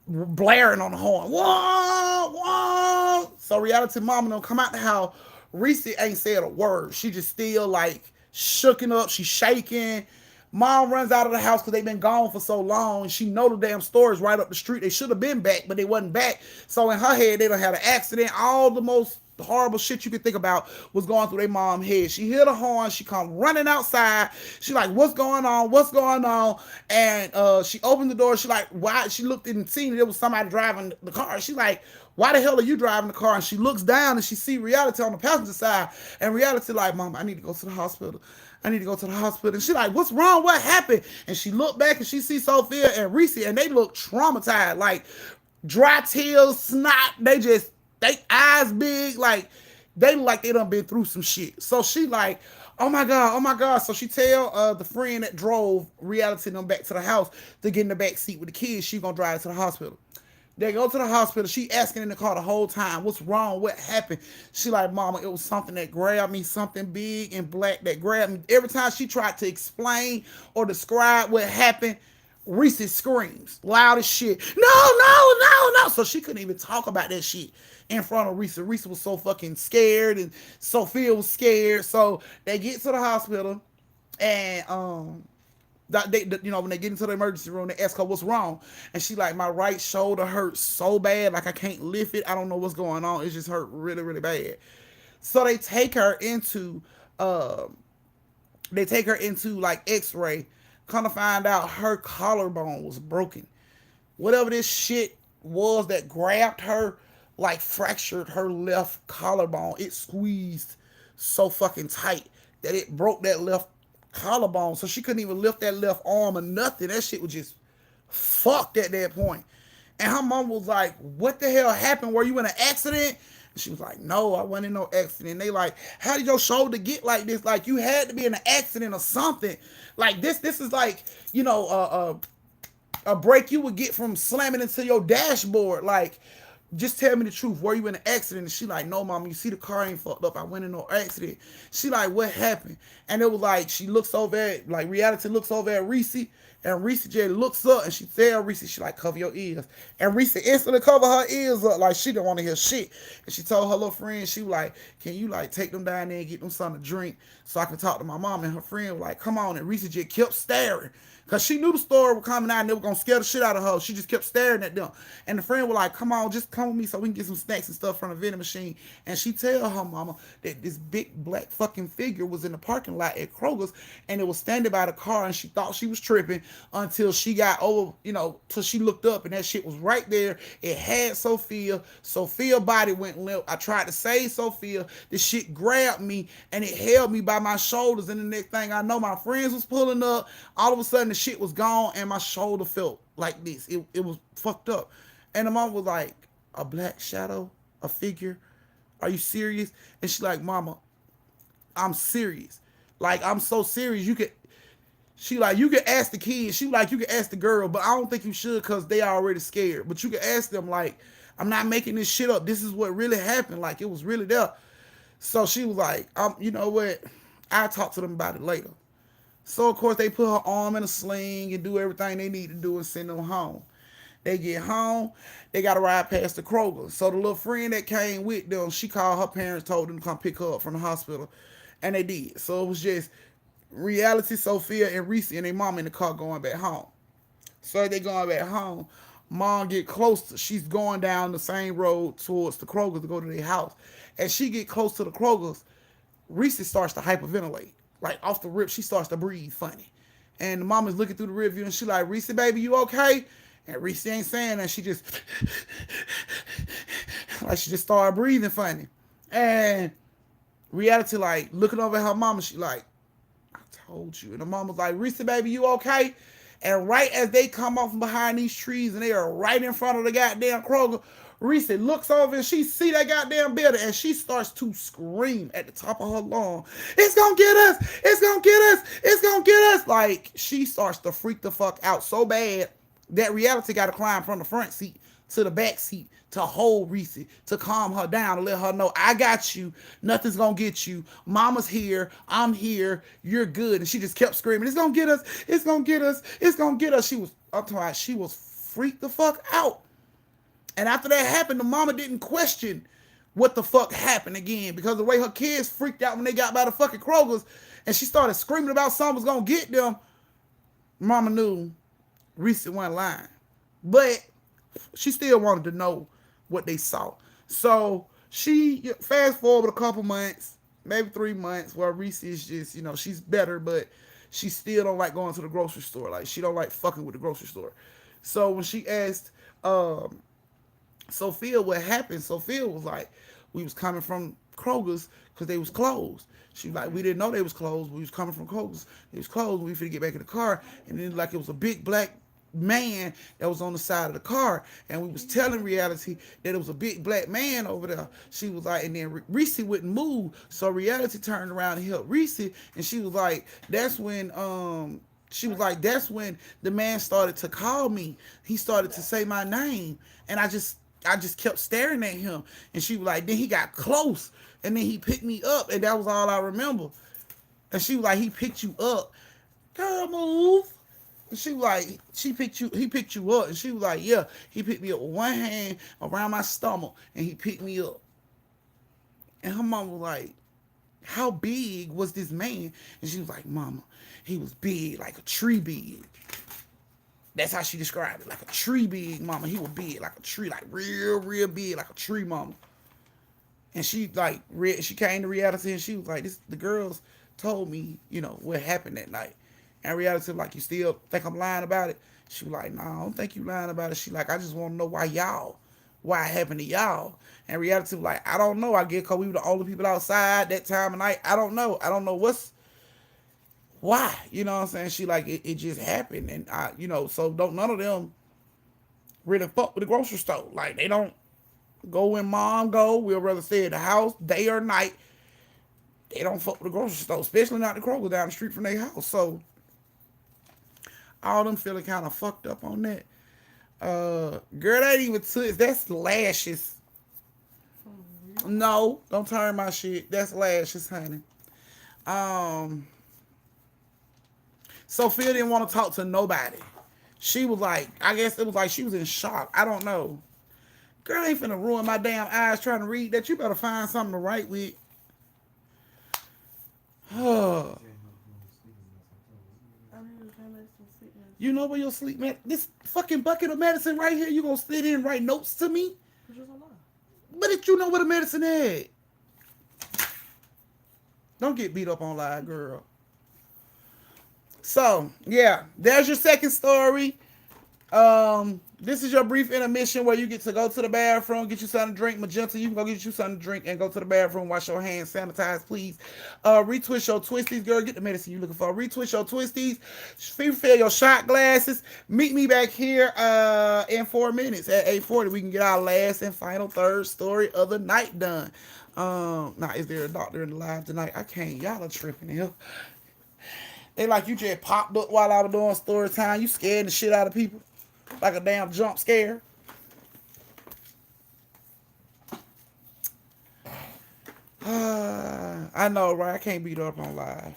blaring on the horn. Whoa, whoa. So Reality mama don't come out the house. Reese ain't said a word. She just still like shooken up. She's shaking. Mom runs out of the house because they've been gone for so long. She know the damn store is right up the street. They should have been back, but they wasn't back. So in her head, they done had an accident. All the most horrible shit you could think about was going through their mom's head. She hear the horn. She come running outside. She like, what's going on? What's going on? And she opened the door. She like, why? She looked and seen there was somebody driving the car. She like, why the hell are you driving the car? And she looks down and she see Reality on the passenger side. And Reality like, Mom, I need to go to the hospital. I need to go to the hospital. And she like, what's wrong? What happened? And she looked back and she see Sophia and Reese and they look traumatized. Like dry tears, snot. They eyes big. Like they look like they done been through some shit. So she like, oh my God, oh my God. So she tell the friend that drove Reality and them back to the house to get in the back seat with the kids. She gonna drive to the hospital. They go to the hospital. She asking in the car the whole time, what's wrong? What happened? She like, Mama, it was something that grabbed me, something big and black that grabbed me. Every time she tried to explain or describe what happened, Reese screams loud as shit. No, no, no, no. So she couldn't even talk about that shit in front of Reese. Reese was so fucking scared and Sophia was scared. So they get to the hospital and when they get into the emergency room, they ask her what's wrong, and she like, my right shoulder hurts so bad, like I can't lift it. I don't know what's going on. It just hurt really, really bad. So they take her into like X-ray. Kind of find out her collarbone was broken. Whatever this shit was that grabbed her, like fractured her left collarbone. It squeezed so fucking tight that it broke that left collarbone, so she couldn't even lift that left arm or nothing. That shit was just fucked at that point. And her mom was like, what the hell happened? Were you in an accident? And she was like, no, I wasn't in no accident. They like, how did your shoulder get like this? Like you had to be in an accident or something. Like this is like, a break you would get from slamming into your dashboard. Like, just tell me the truth. Were you in an accident? And she like, no, Mama, you see the car ain't fucked up. I went in no accident. She like, what happened? And it was like, she looks over at, like Reality looks over at Reese, and Reese just looks up and she tell Reese, she like, cover your ears. And Reese instantly cover her ears up like she didn't want to hear shit. And she told her little friend, she was like, can you like take them down there and get them something to drink so I can talk to my mom? And her friend was like, come on. And Reese just kept staring. Because she knew the story was coming out and they were going to scare the shit out of her. She just kept staring at them. And the friend was like, come on, just come with me so we can get some snacks and stuff from the vending machine. And she tell her mama that this big black fucking figure was in the parking lot at Kroger's and it was standing by the car, and she thought she was tripping until she got over, till she looked up and that shit was right there. It had Sophia. Sophia's body went limp. I tried to save Sophia. The shit grabbed me and it held me by my shoulders. And the next thing I know, my friends was pulling up. All of a sudden, the shit was gone and my shoulder felt like this. It was fucked up. And the mom was like, a black shadow, a figure, are you serious? And she like, Mama, I'm serious. Like, I'm so serious. You could ask the kids. She like, you could ask the girl, but I don't think you should because they are already scared. But you could ask them, like, I'm not making this shit up. This is what really happened. Like, it was really there. So she was like, you know what? I'll talk to them about it later. So of course they put her arm in a sling and do everything they need to do and send them home. They get home, they got to ride past the Kroger. So the little friend that came with them, she called her parents, told them to come pick her up from the hospital, and they did. So it was just Reality, Sophia, and Reese and their mom in the car going back home. So they going back home. Mom get close to, she's going down the same road towards the Kroger's to go to their house. As she get close to the Kroger's, Reese starts to hyperventilate. Like off the rip, she starts to breathe funny. And the mom is looking through the rear view and she like, Reese, baby, you okay? And Reese ain't saying that. She just like she just started breathing funny. And Reality like looking over at her mama, she like, I told you. And the mom was like, Reese, baby, you okay? And right as they come off from behind these trees and they are right in front of the goddamn Kroger, Reese looks over and she see that goddamn building and she starts to scream at the top of her lung, it's gonna get us, it's gonna get us, it's gonna get us. Like she starts to freak the fuck out so bad that Reality got to climb from the front seat to the back seat to hold Reese, to calm her down, to let her know, I got you. Nothing's going to get you. Mama's here. I'm here. You're good. And she just kept screaming, it's going to get us. It's going to get us. It's going to get us. She was freaked the fuck out. And after that happened, the mama didn't question what the fuck happened again because the way her kids freaked out when they got by the fucking Kroger's and she started screaming about something was going to get them, mama knew Reese wasn't lying. But she still wanted to know what they saw. So she fast forward a couple months, maybe 3 months, where Reese is just, she's better, but she still don't like going to the grocery store. Like she don't like fucking with the grocery store. So when she asked Sophia what happened, Sophia was like, we was coming from Kroger's because they was closed. She was like, we didn't know they was closed. We was coming from Kroger's. It was closed. We finna get back in the car. And then like it was a big black man that was on the side of the car, and we was telling Reality that it was a big black man over there. She was like, and then Reese wouldn't move, so Reality turned around and helped Reese, and she was like, that's when the man started to call me. He started to say my name, and I just kept staring at him, and she was like, then he got close, and then he picked me up, and that was all I remember. And she was like, he picked you up, girl, move. And she was like, he picked you up. And she was like, yeah, he picked me up with one hand around my stomach and he picked me up. And her mom was like, how big was this man? And she was like, mama, he was big, like a tree big. That's how she described it, like a tree big, mama. He was big, like a tree, like real, real big, like a tree, mama. And she like, she came to Reality and she was like, the girls told me, what happened that night. And Reality, like, you still think I'm lying about it? She was like, no, I don't think you lying about it. She like, I just want to know why it happened to y'all. And Reality was like, I don't know. I guess because we were the only people outside that time of night. I don't know. I don't know why. You know what I'm saying? She like, it just happened. And so don't none of them really fuck with the grocery store. Like, they don't go when mom go. We'll rather stay at the house day or night. They don't fuck with the grocery store, especially not the Kroger down the street from their house. So all them feeling kind of fucked up on that. Girl, that ain't even toots. That's lashes. No, don't turn my shit. That's lashes, honey. Sophia didn't want to talk to nobody. She was like, I guess it was like she was in shock. I don't know. Girl, I ain't finna ruin my damn eyes trying to read that. You better find something to write with. You know where your sleep this fucking bucket of medicine right here, you gonna sit in and write notes to me? But if you know where the medicine at. Don't get beat up on live, girl. So, yeah, there's your second story. This is your brief intermission where you get to go to the bathroom, get you something to drink. Magenta, you can go get you something to drink and go to the bathroom, wash your hands, sanitize, please. Retwist your twisties, girl. Get the medicine you're looking for. Retwist your twisties. Refill your shot glasses. Meet me back here in 4 minutes at 8:40. We can get our last and final third story of the night done. Now, is there a doctor in the live tonight? I can't. Y'all are tripping here. They like you just popped up while I was doing story time. You scared the shit out of people. Like a damn jump scare. I know, right? I can't beat her up on live.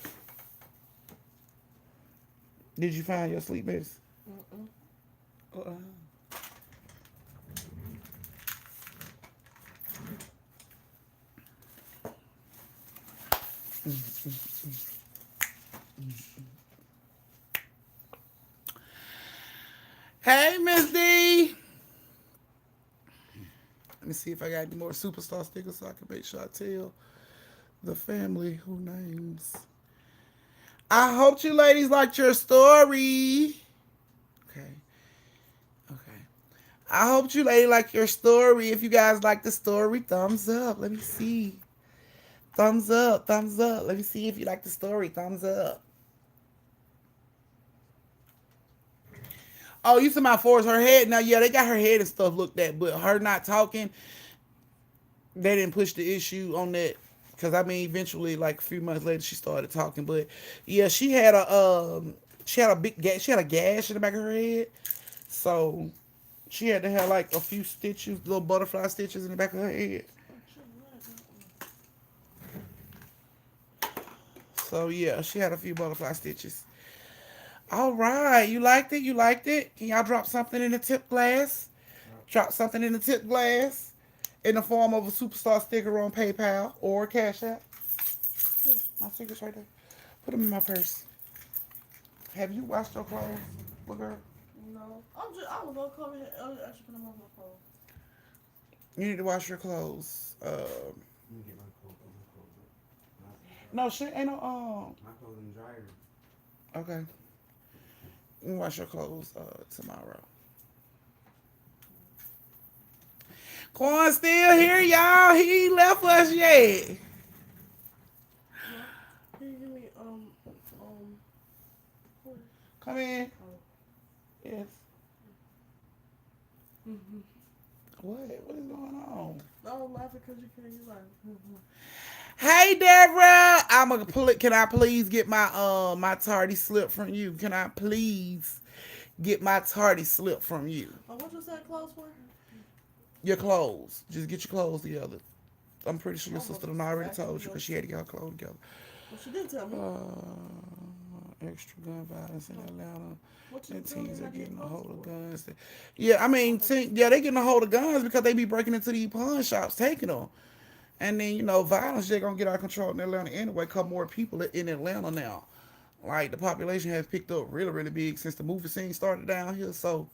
Did you find your sleep medicine? Mm-mm. Uh-uh. Hey, Miss D. Let me see if I got any more superstar stickers so I can make sure I tell the family who names. I hope you ladies liked your story. Okay. Okay. I hope you ladies like your story. If you guys like the story, thumbs up. Let me see. Thumbs up. Thumbs up. Let me see if you like the story. Thumbs up. Oh, you talking about Forrest, her head? Now, yeah, they got her head and stuff looked at, but her not talking, they didn't push the issue on that. Because, I mean, eventually, like, a few months later, she started talking. But, yeah, she had a big gash. She had a gash in the back of her head. So, she had to have, like, a few stitches, little butterfly stitches in the back of her head. So, yeah, she had a few butterfly stitches. All right. You liked it? You liked it? Can y'all drop something in the tip glass? Drop something in the tip glass in the form of a superstar sticker on PayPal or Cash App. My stickers right there. Put them in my purse. Have you washed your clothes, little girl? No. I was gonna come here. I was actually put them on my phone. You need to wash your clothes. Let me get my clothes. Up. No, shit, ain't no My clothes in the dryer. Okay. You can wash your clothes tomorrow. Quan still here, y'all. He ain't left us yet. Yeah. Can you give me what? Come in. Oh. Yes. Mm-hmm. What? What is going on? I was laughing because you can't. You like. Mm-hmm. Hey Deborah, can I please get my tardy slip from you? Can I please get my tardy slip from you? Oh, what was that clothes for? Your clothes. Just get your clothes together. I'm pretty sure your Oh, sister done already exactly. told you because she had to get her clothes together. Well, she did tell me. Extra gun violence in Atlanta. What you And tell me teens are I need getting a clothes hold of for? guns. Yeah, I mean, they getting a hold of guns because they be breaking into these pawn shops, taking them. And then, violence just gonna get out of control in Atlanta anyway. Come more people in Atlanta now. Like, the population has picked up really, really big since the movie scene started down here. So,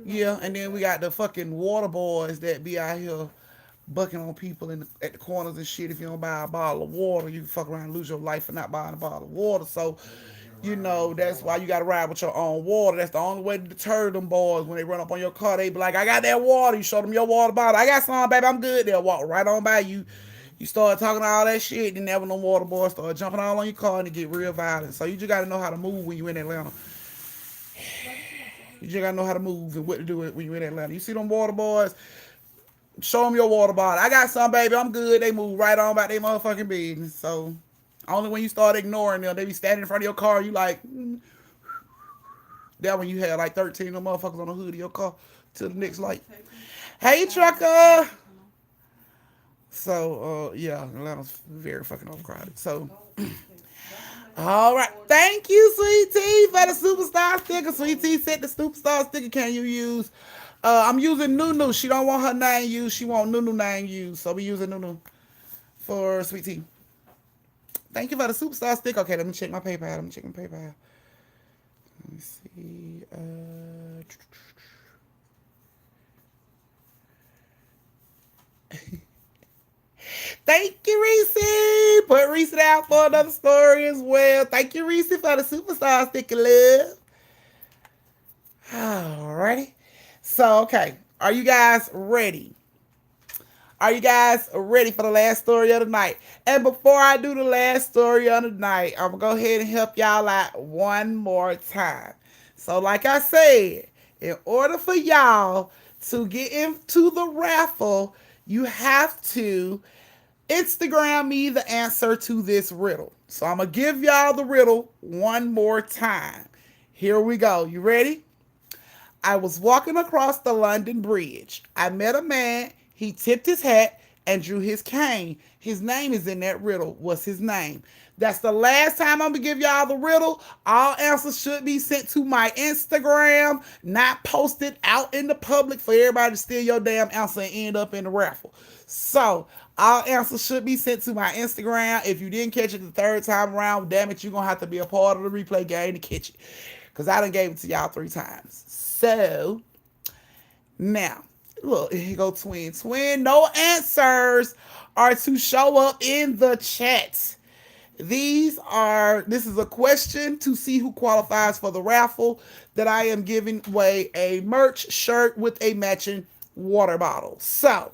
yeah. And then we got the fucking water boys that be out here bucking on people at the corners and shit. If you don't buy a bottle of water, you can fuck around and lose your life for not buying a bottle of water. So, that's why you gotta ride with your own water. That's the only way to deter them boys when they run up on your car. They be like, I got that water. You show them your water bottle. I got some, baby. I'm good. They'll walk right on by you. You start talking all that shit, then never no water boys start jumping all on your car and it get real violent. So you just gotta know how to move when you in Atlanta. You just gotta know how to move and what to do when you in Atlanta. You see them water boys, show them your water bottle. I got some, baby. I'm good. They move right on about their motherfucking business. So only when you start ignoring them, they be standing in front of your car. You like, that when you had like 13 of them motherfuckers on the hood of your car to the next light. Hey, trucker. So, yeah, Atlanta's very fucking overcrowded. So, all right. Thank you, Sweet Tea, for the superstar sticker. Sweet Tea said the superstar sticker can you use? I'm using Nunu. She don't want her name used. She want Nunu name used. So we using Nunu for Sweet Tea. Thank you for the superstar sticker. Okay, let me check my PayPal. Let me check my PayPal. Let me see. Thank you, Reese. Put Reese down for another story as well. Thank you, Reese, for the superstar sticker, love. Alrighty. So, okay. Are you guys ready? Are you guys ready for the last story of the night? And before I do the last story of the night, I'm going to go ahead and help y'all out one more time. So, like I said, in order for y'all to get into the raffle, you have to Instagram me the answer to this riddle. So, I'm going to give y'all the riddle one more time. Here we go. You ready? I was walking across the London Bridge. I met a man. He tipped his hat, and drew his cane. His name is in that riddle. What's his name? That's the last time I'm gonna give y'all the riddle. All answers should be sent to my Instagram, not posted out in the public for everybody to steal your damn answer and end up in the raffle. So all answers should be sent to my Instagram. If you didn't catch it the third time around, damn it, you're gonna have to be a part of the replay game to catch it. Cause I done gave it to y'all 3 times. So now, look, here you go, twin. Twin, no answers are to show up in the chat. This is a question to see who qualifies for the raffle that I am giving away a merch shirt with a matching water bottle. So,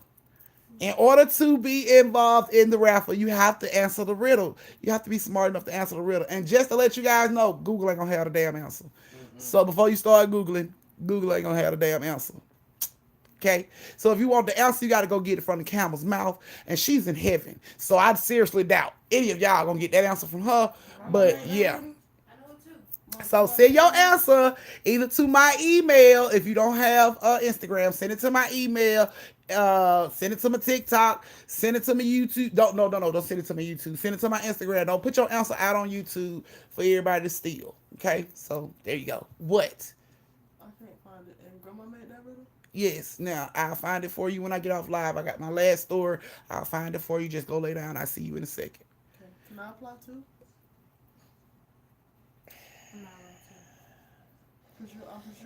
in order to be involved in the raffle, you have to answer the riddle. You have to be smart enough to answer the riddle. And just to let you guys know, Google ain't gonna have the damn answer. So before you start Googling, Google ain't gonna have the damn answer. Okay? So if you want the answer, you gotta go get it from the camel's mouth. And she's in heaven. So I seriously doubt any of y'all gonna get that answer from her. But yeah. So send your answer either to my email. If you don't have Instagram, send it to my email. Send it to my TikTok. Send it to my YouTube. Don't send it to my YouTube. Send it to my Instagram. Don't put your answer out on YouTube for everybody to steal. Okay? So there you go. What? I can't find it. And Grandma made that riddle? Yes. Now I'll find it for you when I get off live. I got my last story. I'll find it for you. Just go lay down. I'll see you in a second. Okay. Can I apply too? I'm not allowed Cause you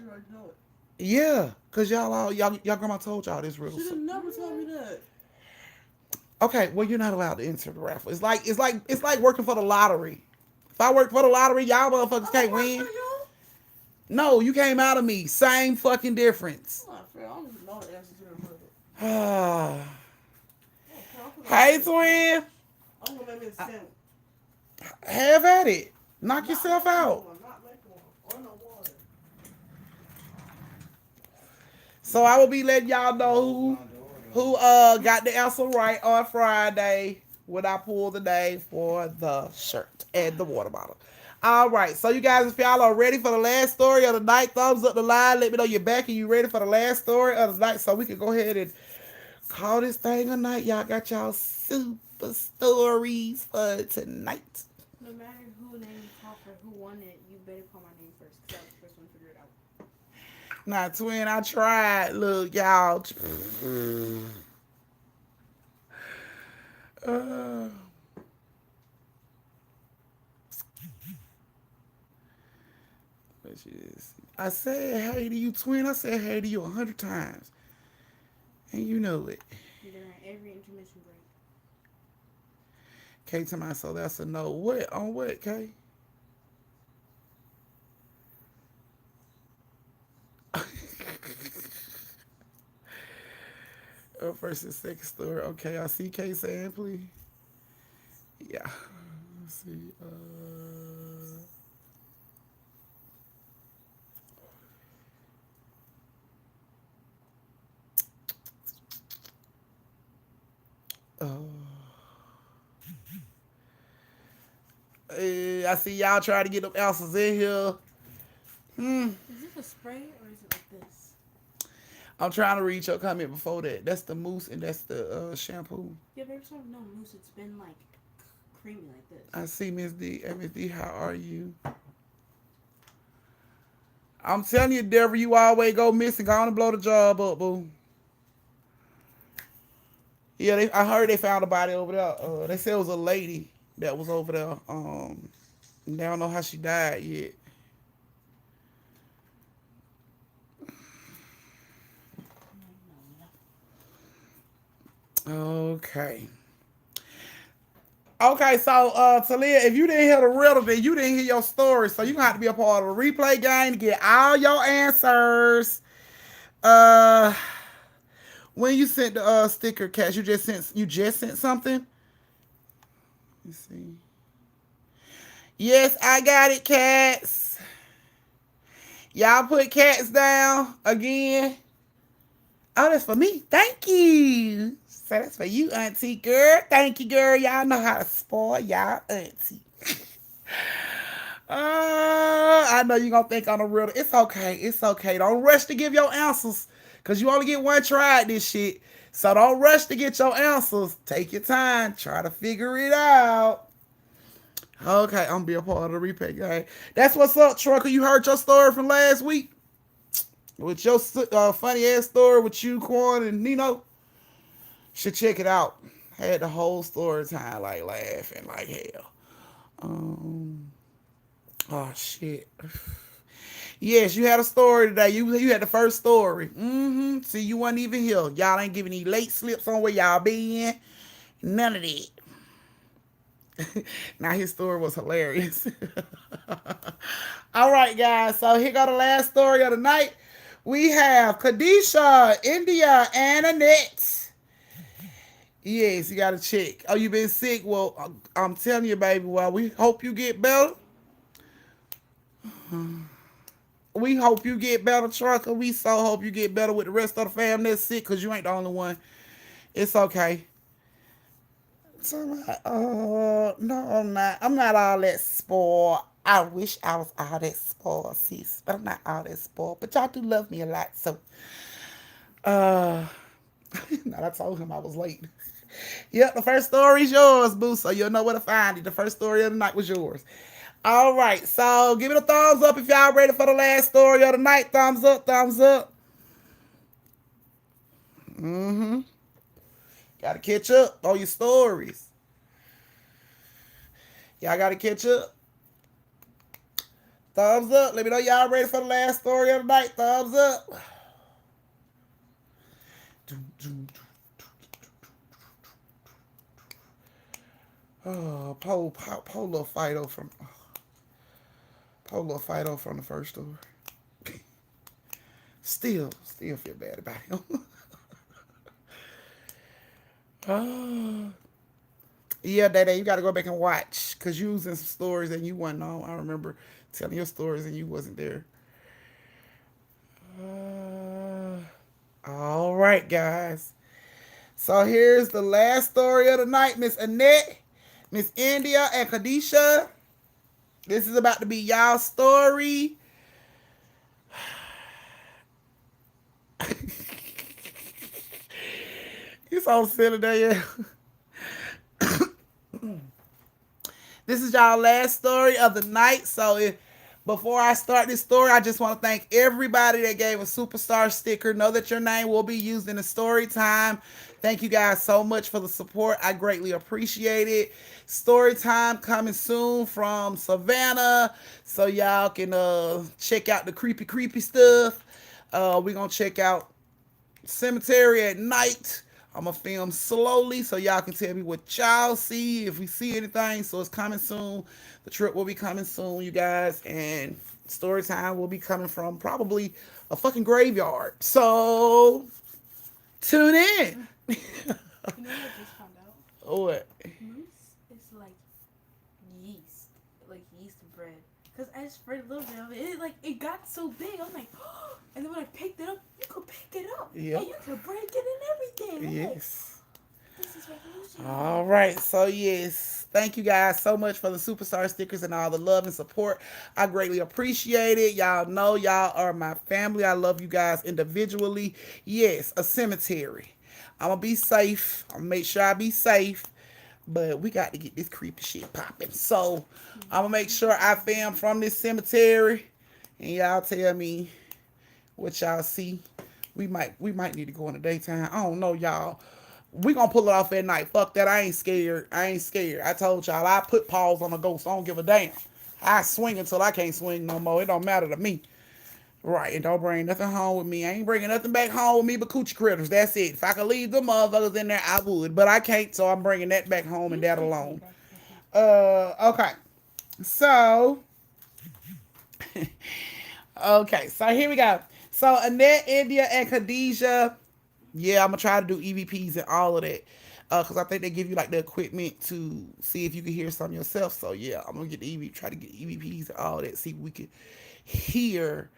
already know it. Yeah, cause y'all grandma told y'all this She rule. didn't never tell me that. Okay, well you're not allowed to enter the raffle. It's like working for the lottery. If I work for the lottery, y'all motherfuckers can't win. No, you came out of me. Same fucking difference. I'm not fair. I don't even know the answer to the riddle. Hey twin, I'm gonna make me a sandwich. have at it. Knock yourself out. Not make one. Or no water. So I will be letting y'all know who got the answer right on Friday when I pull the name for the shirt and the water bottle. All right, so you guys, if y'all are ready for the last story of the night, thumbs up the line. Let me know you're back and you ready for the last story of the night, so we can go ahead and call this thing a night. Y'all got y'all super stories for tonight. No matter who name you call for who won it, you better call my name first. Cause I was the first one to figure it out. Now, twin, I tried. Look, y'all. I said hey to you, twin. I said hey to you 100 times. And you know it. You're during every intermission break. K to my so that's a no. What? On what, K? First and second story. Okay, I see K saying, please. Yeah. Let's see. I see y'all trying to get them answers in here. Is it a spray or is it like this? I'm trying to read your comment before that. That's the mousse and that's the shampoo. Yeah, but every time I've known mousse, it's been like creamy like this. I see Miss D. Hey, Miss D, how are you? I'm telling you, Deborah, you always go missing. Go on and blow the job up, boo. Yeah, I heard they found a body over there. They said it was a lady that was over there. They don't know how she died yet. Okay. Okay, so Talia, if you didn't hear the riddle, then you didn't hear your story. So you're gonna have to be a part of a replay game to get all your answers. When you sent the sticker, Cash, you just sent something? Let me see. Yes, I got it, Cats. Y'all put Cats down again. Oh, that's for me. Thank you. So that's for you, auntie girl. Thank you, girl. Y'all know how to spoil y'all auntie. I know you're going to think I'm a real. It's okay. It's okay. Don't rush to give your answers because you only get one try at this shit. So don't rush to get your answers. Take your time. Try to figure it out. Okay, I'm gonna be a part of the replay game. That's what's up, Trucker. You heard your story from last week with your funny ass story with you, Quan, and Nino. Should check it out. Had the whole story time, like laughing like hell. Oh shit. Yes, you had a story today. You had the first story. See, you wasn't even here. Y'all ain't giving any late slips on where y'all been. None of that. Now his story was hilarious. All right, guys. So here go the last story of the night. We have Kadisha, India, and Annette. Yes, you gotta check. Oh, you been sick? Well, I'm telling you, baby. Well, we hope you get better. We hope you get better, Trucker. We so hope you get better with the rest of the family that's sick, because you ain't the only one. It's okay. So, no, I'm not. I'm not all that spoiled. I wish I was all that spoiled, sis. But I'm not all that spoiled. But y'all do love me a lot, so. Now I told him I was late. Yep, the first story is yours, boo. So you'll know where to find it. The first story of the night was yours. All right, so give it a thumbs up if y'all ready for the last story of the night. Thumbs up, thumbs up. Gotta catch up on your stories. Y'all gotta catch up. Thumbs up. Let me know y'all ready for the last story of the night. Thumbs up. Oh, Polo Fido from the first story. Still feel bad about him. Yeah, Day, you got to go back and watch, because you was in some stories and you wasn't on. I remember telling your stories and you wasn't there. All right, guys. So here's the last story of the night. Miss Annette, Miss India, and Kadisha. This is about to be y'all's story. You so silly, Danielle. This is y'all last story of the night. So before I start this story, I just want to thank everybody that gave a superstar sticker. Know that your name will be used in the story time. Thank you guys so much for the support. I greatly appreciate it. Story time coming soon from Savannah, so y'all can check out the creepy stuff. We're gonna check out Cemetery at night. I'm gonna film slowly so y'all can tell me what y'all see, if we see anything. So it's coming soon. The trip will be coming soon, you guys, and story time will be coming from probably a fucking graveyard. So tune in. You know what I just found out? What? Mousse is like yeast bread. Cause I just spread a little bit of it. It got so big. I'm like, oh. And then when I picked it up, you could pick it up. Yep. And you could break it and everything. I'm Yes. like, this is revolutionary. All right. So yes, thank you guys so much for the superstar stickers and all the love and support. I greatly appreciate it. Y'all know y'all are my family. I love you guys individually. Yes, a cemetery. I'm gonna be safe. I'm gonna make sure I be safe. But we got to get this creepy shit popping. So I'm gonna make sure I film from this cemetery, and y'all tell me what y'all see. We might need to go in the daytime. I don't know, y'all. We gonna pull it off at night. Fuck that. I ain't scared. I told y'all I put paws on a ghost. I don't give a damn. I swing until I can't swing no more. It don't matter to me. Right, and don't bring nothing home with me. I ain't bringing nothing back home with me but coochie critters. That's it. If I could leave the motherfuckers in there, I would. But I can't, so I'm bringing that back home and that alone. Okay. So, okay. So here we go. So Annette, India, and Khadijah. Yeah, I'm going to try to do EVPs and all of that. Because I think they give you like the equipment to see if you can hear something yourself. So yeah, I'm going to get try to get EVPs and all that. See if we can hear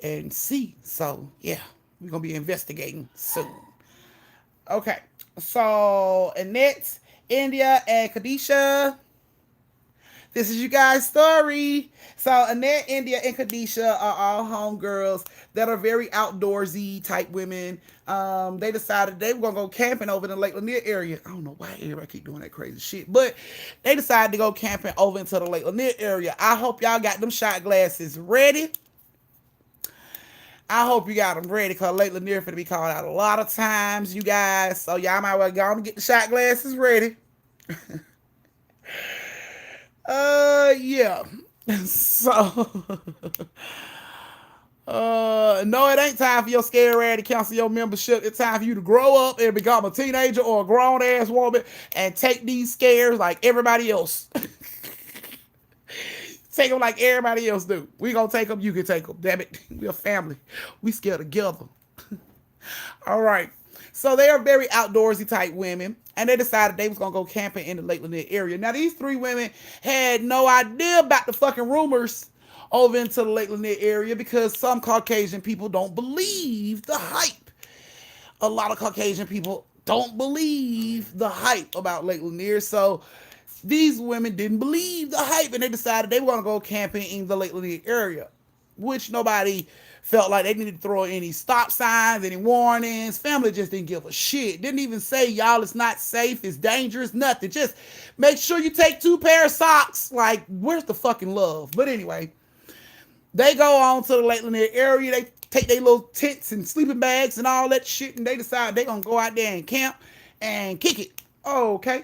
and see. So yeah, we're gonna be investigating soon. Okay, so Annette, India, and Kadisha, This is you guys' story. So Annette, India, and Khadisha are all homegirls that are very outdoorsy type women. They decided they were gonna go camping over in the Lake Lanier area. I don't know why everybody keep doing that crazy shit, but they decided to go camping over into the Lake Lanier area. I hope y'all got them shot glasses ready. I hope you got them ready because Lake Lanier finna be called out a lot of times, you guys. So y'all might well go and get the shot glasses ready. Yeah. So, no, it ain't time for your scare ready to cancel your membership. It's time for you to grow up and become a teenager or a grown ass woman and take these scares like everybody else. Take them like everybody else do. We gonna take them. You can take them. Damn it, we a family. We scared together. All right. So they are very outdoorsy type women, and they decided they was gonna go camping in the Lake Lanier area. Now these three women had no idea about the fucking rumors over into the Lake Lanier area because some Caucasian people don't believe the hype. A lot of Caucasian people don't believe the hype about Lake Lanier. So these women didn't believe the hype, and they decided they were gonna go camping in the Lake Lanier area, which nobody felt like they needed to throw any stop signs, any warnings. Family just didn't give a shit. Didn't even say, y'all, it's not safe, it's dangerous, nothing. Just make sure you take 2 pair of socks. Like, where's the fucking love? But anyway, they go on to the Lake Lanier area. They take their little tents and sleeping bags and all that shit, and they decide they're going to go out there and camp and kick it. Oh, okay.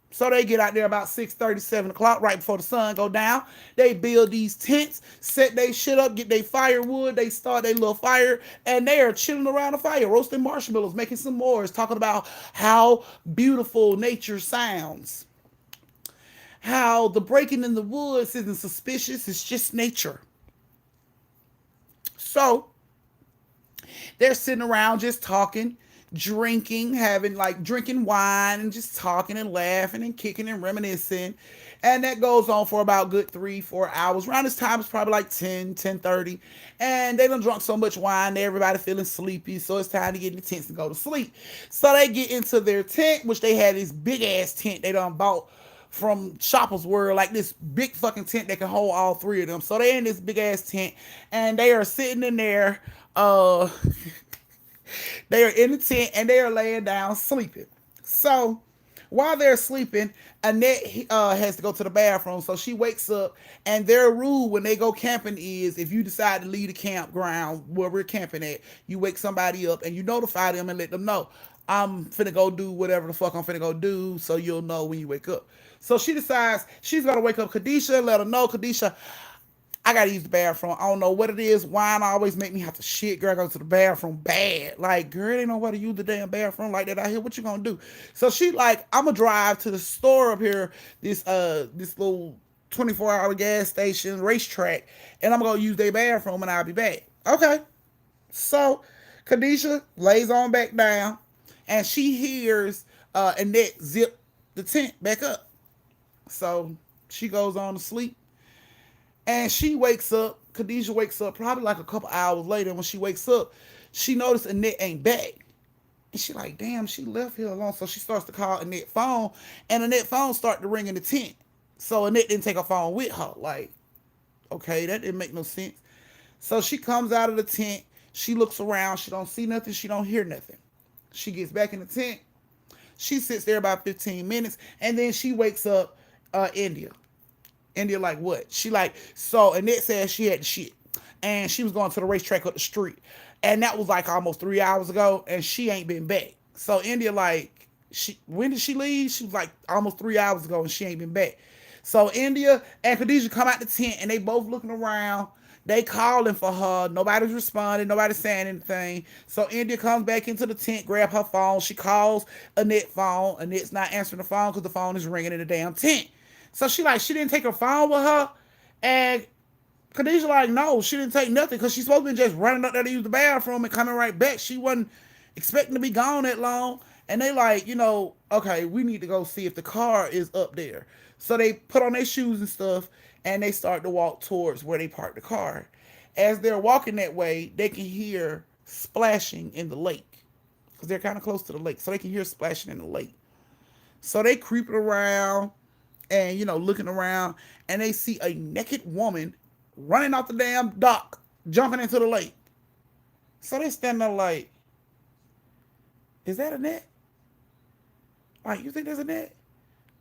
So they get out there about 6:30, 7 o'clock, right before the sun go down. They build these tents, set their shit up, get their firewood. They start their little fire, and they are chilling around the fire, roasting marshmallows, making some s'mores, talking about how beautiful nature sounds. How the breaking in the woods isn't suspicious, it's just nature. So they're sitting around just talking, drinking, drinking wine and just talking and laughing and kicking and reminiscing. And that goes on for about good 3-4 hours. Around this time, it's probably like 10:30. And they done drunk so much wine, everybody feeling sleepy. So it's time to get in the tents and go to sleep. So they get into their tent, which they had this big ass tent they done bought from Shoppers World, like this big fucking tent that can hold all 3 of them. So they in this big ass tent and they are sitting in there, they are in the tent and they are laying down sleeping. So while they're sleeping, Annette has to go to the bathroom. So she wakes up, and their rule when they go camping is if you decide to leave the campground where we're camping at, you wake somebody up and you notify them and let them know, I'm finna go do whatever the fuck I'm finna go do, so you'll know when you wake up. So she decides she's gonna wake up Khadisha, let her know, Khadisha, I gotta use the bathroom. I don't know what it is. Wine always make me have to shit. Girl, I go to the bathroom bad. Like, girl, ain't nobody use the damn bathroom like that out here. What you gonna do? So she like, I'm gonna drive to the store up here, this little 24-hour gas station, racetrack, and I'm gonna use their bathroom and I'll be back. Okay. So Khadisha lays on back down and she hears Annette zip the tent back up. So she goes on to sleep. And she wakes up, Khadisha wakes up probably like a couple hours later. When she wakes up, she noticed Annette ain't back. And she like, damn, she left here alone. So she starts to call Annette's phone, and Annette's phone started to ring in the tent. So Annette didn't take her phone with her. Like, okay, that didn't make no sense. So she comes out of the tent. She looks around. She don't see nothing. She don't hear nothing. She gets back in the tent. She sits there about 15 minutes, and then she wakes up India. India like, what? She like, so Annette said she had shit. And she was going to the racetrack up the street. And that was like almost 3 hours ago. And she ain't been back. So India like, when did she leave? She was like almost 3 hours ago and she ain't been back. So India and Khadisha come out the tent and they both looking around. They calling for her. Nobody's responding. Nobody's saying anything. So India comes back into the tent, grab her phone. She calls Annette's phone. Annette's not answering the phone because the phone is ringing in the damn tent. So she didn't take her phone with her. And Khadisha like, no, she didn't take nothing because she's supposed to be just running up there to use the bathroom and coming right back. She wasn't expecting to be gone that long. And they like, okay, we need to go see if the car is up there. So they put on their shoes and stuff and they start to walk towards where they parked the car. As they're walking that way, they can hear splashing in the lake because they're kind of close to the lake. So they can hear splashing in the lake. So they creeping around. and, looking around, and they see a naked woman running off the damn dock, jumping into the lake. So they stand there like, is that a net? Like, you think there's a net?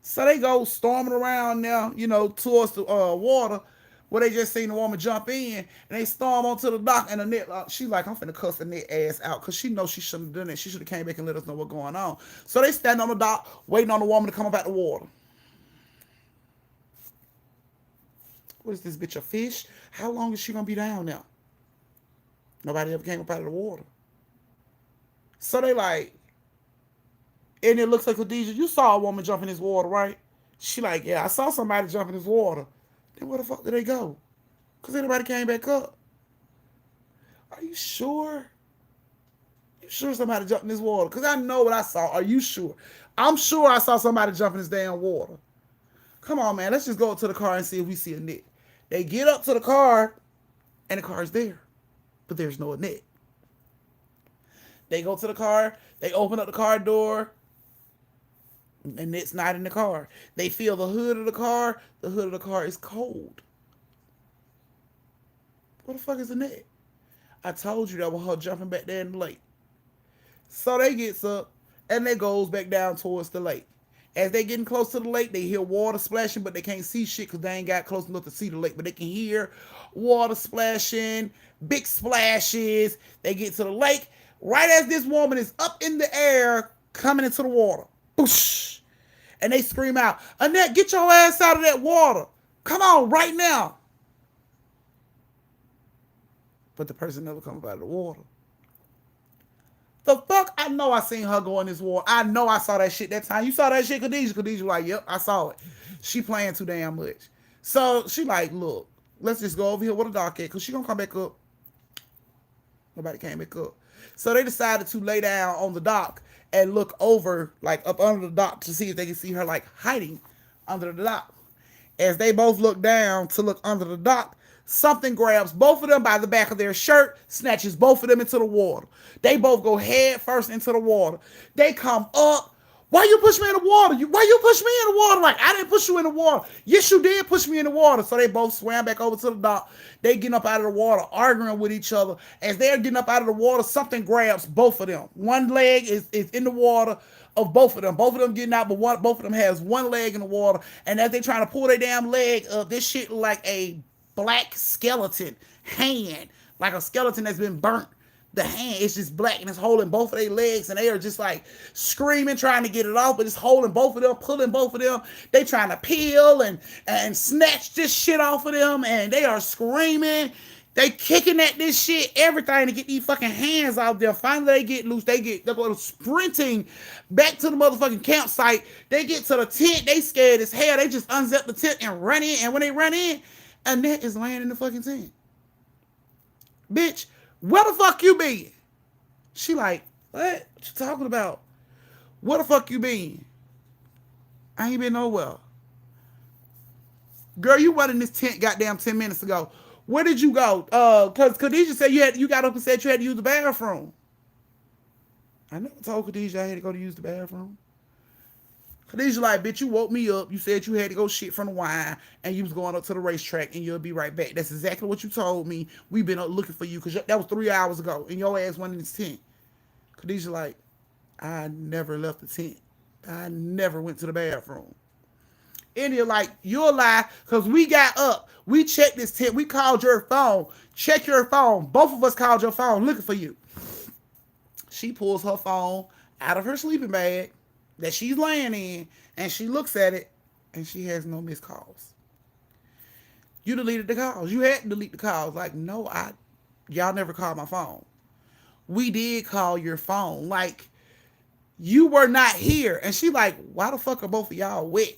So they go storming around now, towards the water where they just seen the woman jump in, and they storm onto the dock, and the net, she like, I'm finna cuss the net ass out, because she knows she shouldn't have done it. She should have came back and let us know what's going on. So they stand on the dock, waiting on the woman to come up out the water. What is this bitch, a fish? How long is she gonna be down there? Nobody ever came up out of the water. So they like, and it looks like, Khadijah, you saw a woman jump in this water, right? She like, yeah, I saw somebody jump in this water. Then where the fuck did they go? Because anybody came back up. Are you sure? You sure somebody jumped in this water? Because I know what I saw. Are you sure? I'm sure I saw somebody jump in this damn water. Come on, man. Let's just go up to the car and see if we see a net. They get up to the car, and the car's there. But there's no net. They go to the car. They open up the car door. And it's not in the car. They feel the hood of the car. The hood of the car is cold. What the fuck is the net? I told you that was her jumping back there in the lake. So they gets up and they goes back down towards the lake. As they getting close to the lake, they hear water splashing, but they can't see shit because they ain't got close enough to see the lake. But they can hear water splashing, big splashes. They get to the lake. Right as this woman is up in the air, coming into the water. Boosh. And they scream out, Annette, get your ass out of that water. Come on, right now. But the person never comes out of the water. The fuck? I know I seen her go in this water. I know I saw that shit that time. You saw that shit, Khadijah? Khadijah like, yep, I saw it. She playing too damn much. So she like, look, let's just go over here with a dock at, because she gonna come back up. Nobody came back up. So they decided to lay down on the dock and look over, like up under the dock, to see if they can see her like hiding under the dock. As they both look down to look under the dock, something grabs both of them by the back of their shirt, snatches both of them into the water. They both go head first into the water. They come up. Why you push me in the water? Why you push me in the water? Like, I didn't push you in the water. Yes, you did push me in the water. So they both swam back over to the dock. They getting up out of the water, arguing with each other. As they're getting up out of the water, something grabs both of them. One leg is in the water of both of them. Both of them getting out, but both of them has one leg in the water. And as they trying to pull their damn leg up, this shit like a black skeleton hand, like a skeleton that's been burnt. The hand is just black and it's holding both of their legs, and they are just like screaming, trying to get it off, but it's holding both of them, pulling both of them. They trying to peel and snatch this shit off of them, and they are screaming. They kicking at this shit, everything to get these fucking hands out there. Finally, they get loose. They're going sprinting back to the motherfucking campsite. They get to the tent. They scared as hell. They just unzip the tent and run in. And when they run in, Annette is laying in the fucking tent. Bitch, where the fuck you been? She like, what you talking about? Where the fuck you been? I ain't been nowhere. Girl, you went in this tent goddamn 10 minutes ago. Where did you go? Cause Khadijah said you got up and said you had to use the bathroom. I never told Khadijah I had to go to use the bathroom. Khadijah like, bitch, you woke me up. You said you had to go shit from the wine, and you was going up to the racetrack, and you'll be right back. That's exactly what you told me. We've been up looking for you, because that was 3 hours ago, and your ass went in this tent. Khadijah like, I never left the tent. I never went to the bathroom. India like, you're a lie, because we got up. We checked this tent. We called your phone. Check your phone. Both of us called your phone looking for you. She pulls her phone out of her sleeping bag that she's laying in, and she looks at it, and she has no missed calls. You deleted the calls. You had to delete the calls. Like, no, y'all never called my phone. We did call your phone. Like, you were not here. And she like, why the fuck are both of y'all wet?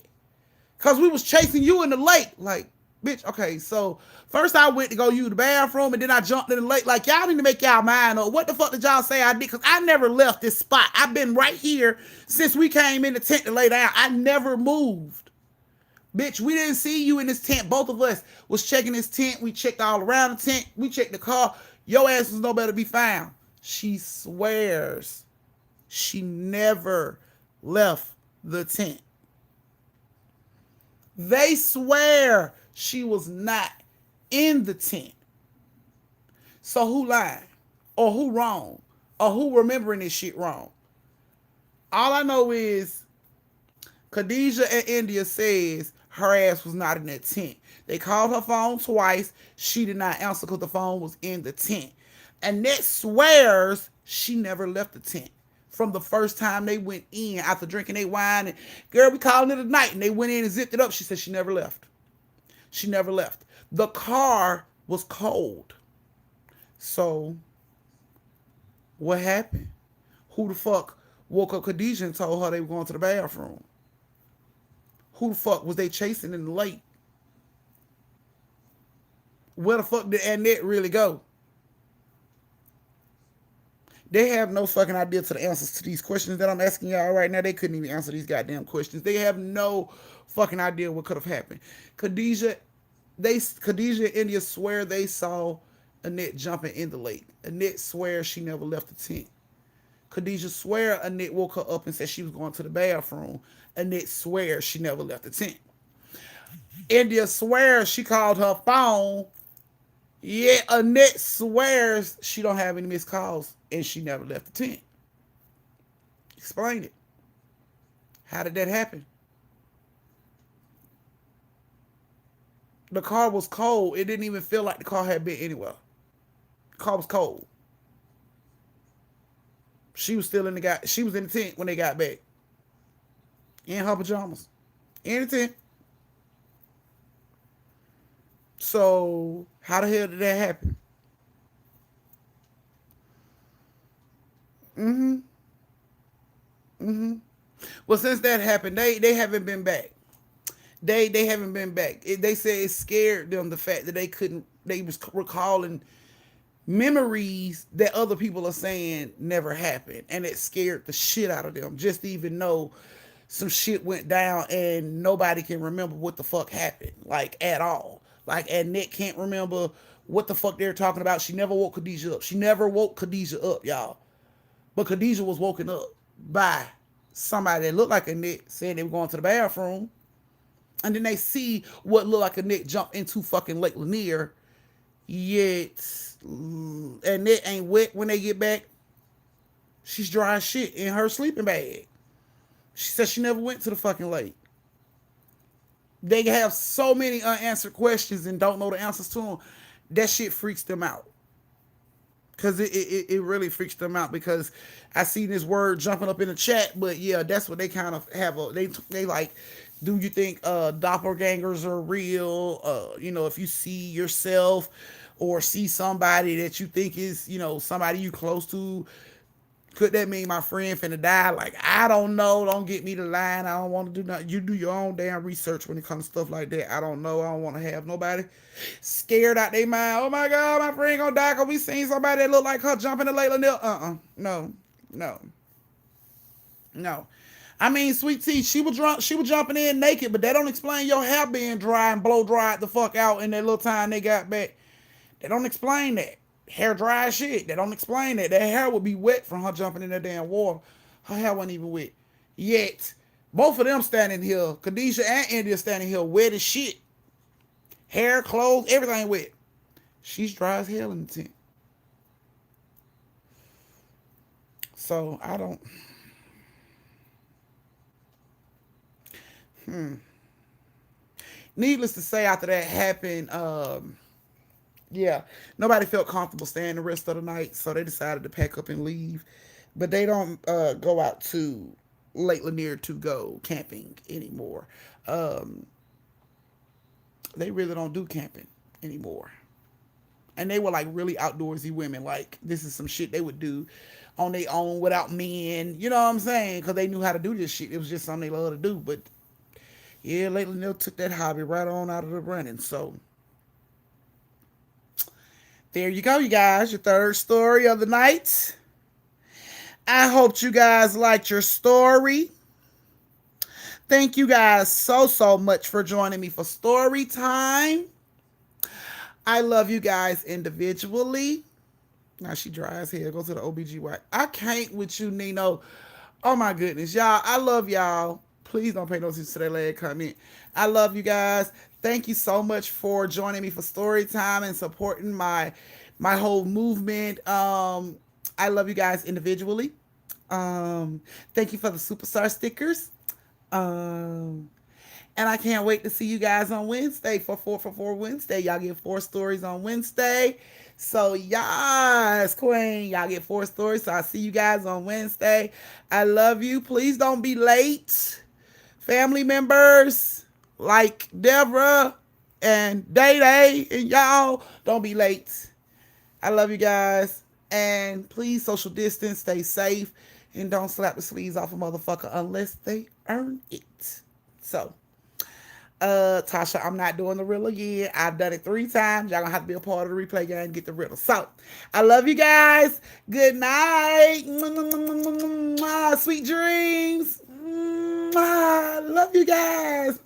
Because we was chasing you in the lake. Like, bitch, okay, so first I went to go use the bathroom, and then I jumped in the lake. Like, y'all need to make y'all mind up. What the fuck did y'all say I did? Because I never left this spot. I've been right here since we came in the tent to lay down. I never moved. Bitch, we didn't see you in this tent. Both of us was checking this tent. We checked all around the tent. We checked the car. Your ass was nowhere to be found. She swears she never left the tent. They swear she was not in the tent. So who lied? Or who wrong? Or who remembering this shit wrong? All I know is Khadijah and India says her ass was not in that tent. They called her phone twice. She did not answer because the phone was in the tent. Annette swears she never left the tent from the first time they went in after drinking their wine. And girl, we calling it a night. And they went in and zipped it up. She said she never left. She never left. The car was cold. So what happened? Who the fuck woke up Khadijah and told her they were going to the bathroom? Who the fuck was they chasing in the lake? Where the fuck did Annette really go? They have no fucking idea to the answers to these questions that I'm asking y'all right now. They couldn't even answer these goddamn questions. They have no fucking idea what could have happened. Khadijah and India swear they saw Annette jumping in the lake. Annette swears she never left the tent. Khadijah swear Annette woke her up and said she was going to the bathroom. Annette swears she never left the tent. India swears she called her phone. Yeah, Annette swears she don't have any missed calls and she never left the tent. Explain it. How did that happen? The car was cold. It didn't even feel like the car had been anywhere. The car was cold. She was still in the tent when they got back. In her pajamas. In the tent. So, how the hell did that happen? Well, since that happened, they haven't been back. They haven't been back. They say it scared them, the fact that they was recalling memories that other people are saying never happened. And it scared the shit out of them just to even know some shit went down and nobody can remember what the fuck happened, like, at all. Like, Annette can't remember what the fuck they're talking about. She never woke Khadijah up. She never woke Khadijah up, y'all. But Khadijah was woken up by somebody that looked like Annette saying they were going to the bathroom. And then they see what looked like Annette jump into fucking Lake Lanier. Yet, Annette ain't wet when they get back. She's dry as shit in her sleeping bag. She said she never went to the fucking lake. They have so many unanswered questions and don't know the answers to them. That shit freaks them out. Because it really freaks them out, because I seen this word jumping up in the chat, but yeah, that's what they kind of have. They like, do you think doppelgangers are real? If you see yourself or see somebody that you think is, somebody you close to, could that mean my friend finna die? Like, I don't know. Don't get me to line. I don't want to do nothing. You do your own damn research when it comes to stuff like that. I don't know. I don't want to have nobody scared out their mind. Oh my God, my friend gonna die because we seen somebody that look like her jumping the Layla Neal. No. I mean, Sweet Tea, she was jumping in naked, but that don't explain your hair being dry and blow dried the fuck out in that little time they got back. They don't explain that. Hair dry as shit. They don't explain that. That hair would be wet from her jumping in that damn water. Her hair wasn't even wet. Yet, both of them standing here, Khadijah and India standing here, wet as shit. Hair, clothes, everything wet. She's dry as hell in the tent. So, I don't... Needless to say, after that happened, yeah, nobody felt comfortable staying the rest of the night, so they decided to pack up and leave. But they don't go out to Lake Lanier to go camping anymore. They really don't do camping anymore. And they were like really outdoorsy women. Like, this is some shit they would do on their own without men. You know what I'm saying? Because they knew how to do this shit. It was just something they loved to do. But yeah, Lake Lanier took that hobby right on out of the running. So there you go, you guys. Your third story of the night. I hope you guys liked your story. Thank you guys so much for joining me for story time. I love you guys individually. Now she dry as hell. Go to the OBGY. I can't with you, Nino. Oh my goodness. Y'all, I love y'all. Please don't pay no attention to that last comment. I love you guys. Thank you so much for joining me for story time and supporting my whole movement. I love you guys individually. Thank you for the superstar stickers. And I can't wait to see you guys on Wednesday for 4 for 4 Wednesday. Y'all get 4 stories on Wednesday. So, yes, Queen, y'all get 4 stories. So, I'll see you guys on Wednesday. I love you. Please don't be late. Family members like Deborah and Day Day and y'all, don't be late. I love you guys. And please social distance, stay safe, and don't slap the sleeves off a motherfucker unless they earn it. So, Tasha, I'm not doing the riddle again. I've done it 3 times. Y'all gonna have to be a part of the replay game and get the riddle. So, I love you guys. Good night. Sweet dreams. Love you guys.